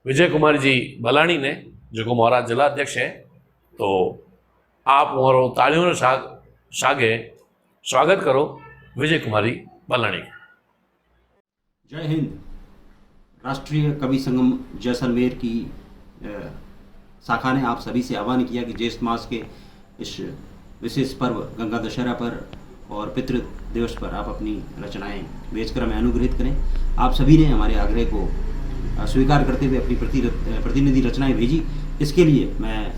विजय कुमार जी बलानी ने जो मोरा जिला अध्यक्ष है। तो आप मोरो तालियों सागे स्वागत करो विजय कुमारी बलानी। जय हिंद। राष्ट्रीय कवि संगम जैसलमेर की शाखा ने आप सभी से आह्वान किया कि ज्येष्ठ मास के इस विशेष पर्व गंगा दशहरा पर और पितृ दिवस पर आप अपनी रचनाएं भेजकर हमें अनुग्रहित करें। आप सभी ने हमारे आग्रह को स्वीकार करते हुए अपनी प्रतिनिधि रचनाएं भेजी। इसके लिए मैं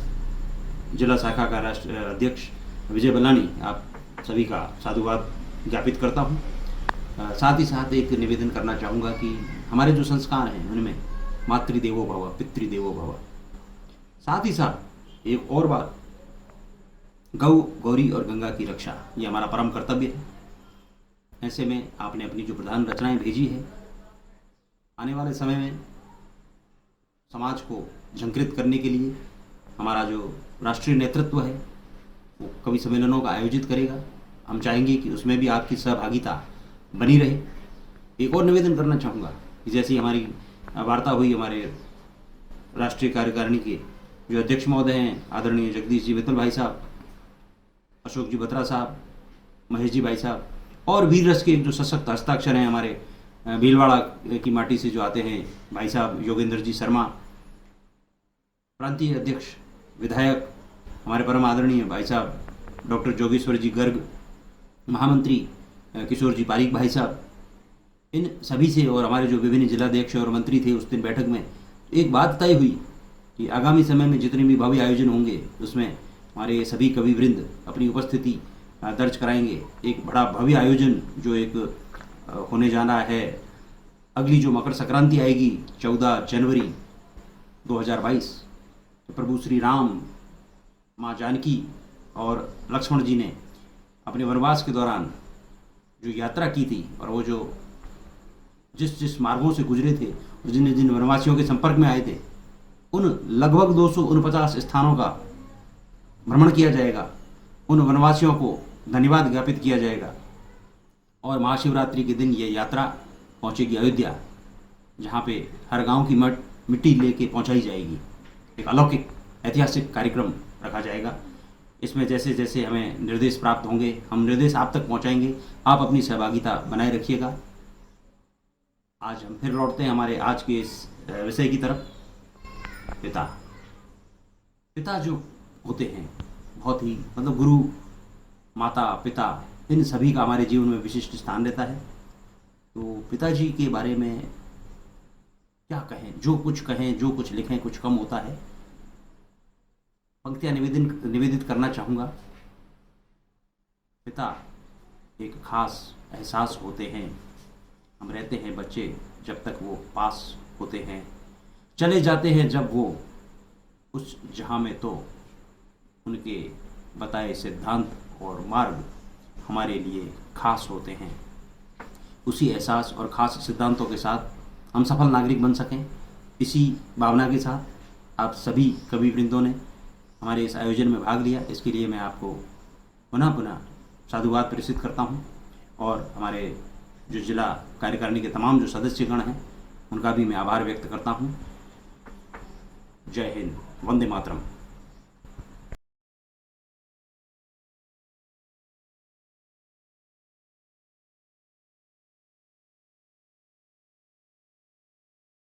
जिला शाखा का राष्ट्र अध्यक्ष विजय बलानी आप सभी का साधुवाद ज्ञापित करता हूं। साथ ही साथ एक निवेदन करना चाहूँगा कि हमारे जो संस्कार हैं उनमें मातृदेवो भव पितृदेवो भव, साथ ही साथ एक और बात गौ गौरी और गंगा की रक्षा, ये हमारा परम कर्तव्य है। ऐसे में आपने अपनी जो प्रधान रचनाएं भेजी है आने वाले समय में समाज को झंकृत करने के लिए हमारा जो राष्ट्रीय नेतृत्व है वो कवि सम्मेलनों का आयोजित करेगा। हम चाहेंगे कि उसमें भी आपकी सहभागिता बनी रहे। एक और निवेदन करना चाहूँगा कि जैसी हमारी वार्ता हुई हमारे राष्ट्रीय कार्यकारिणी के जो अध्यक्ष महोदय हैं आदरणीय जगदीश जी वितल भाई साहब, अशोक जी बत्रा साहब, महेश जी भाई साहब और वीर रस के जो सशक्त हस्ताक्षर हैं हमारे भीलवाड़ा की माटी से जो आते हैं भाई साहब योगेंद्र जी शर्मा, प्रांतीय अध्यक्ष विधायक हमारे परम आदरणीय भाई साहब डॉक्टर जोगेश्वर जी गर्ग, महामंत्री किशोर जी पारीक भाई साहब, इन सभी से और हमारे जो विभिन्न जिलाध्यक्ष और मंत्री थे उस दिन बैठक में एक बात तय हुई कि आगामी समय में जितने भी भव्य आयोजन होंगे उसमें हमारे सभी कवि वृंद अपनी उपस्थिति दर्ज कराएंगे। एक बड़ा भव्य आयोजन जो एक होने जाना है अगली जो मकर संक्रांति आएगी 14 जनवरी 2022, तो प्रभु श्री राम, माँ जानकी और लक्ष्मण जी ने अपने वनवास के दौरान जो यात्रा की थी और वो जो जिस मार्गों से गुजरे थे और जिन जिन वनवासियों के संपर्क में आए थे उन लगभग 249 स्थानों का भ्रमण किया जाएगा। उन वनवासियों को धन्यवाद ज्ञापित किया जाएगा और महाशिवरात्रि के दिन ये यात्रा पहुंचेगी अयोध्या, जहां पे हर गांव की मिट्टी लेके पहुंचाई जाएगी। एक अलौकिक ऐतिहासिक कार्यक्रम रखा जाएगा। इसमें जैसे जैसे हमें निर्देश प्राप्त होंगे हम निर्देश आप तक पहुंचाएंगे। आप अपनी सहभागिता बनाए रखिएगा। आज हम फिर लौटते हैं हमारे आज के इस विषय की तरफ। पिता जो होते हैं बहुत ही गुरु, माता, पिता इन सभी का हमारे जीवन में विशिष्ट स्थान रहता है। तो पिताजी के बारे में क्या कहें, जो कुछ लिखें कुछ कम होता है। पंक्तियाँ निवेदित करना चाहूँगा। पिता एक खास एहसास होते हैं, हम रहते हैं बच्चे जब तक वो पास होते हैं, चले जाते हैं जब वो उस जहाँ में, तो उनके बताए सिद्धांत और मार्ग हमारे लिए खास होते हैं। उसी एहसास और ख़ास सिद्धांतों के साथ हम सफल नागरिक बन सकें, इसी भावना के साथ आप सभी कवि वृंदों ने हमारे इस आयोजन में भाग लिया। इसके लिए मैं आपको पुनः साधुवाद प्रेषित करता हूं, और हमारे जो जिला कार्यकारिणी के तमाम जो सदस्यगण हैं उनका भी मैं आभार व्यक्त करता हूं। जय हिंद, वंदे मातरम।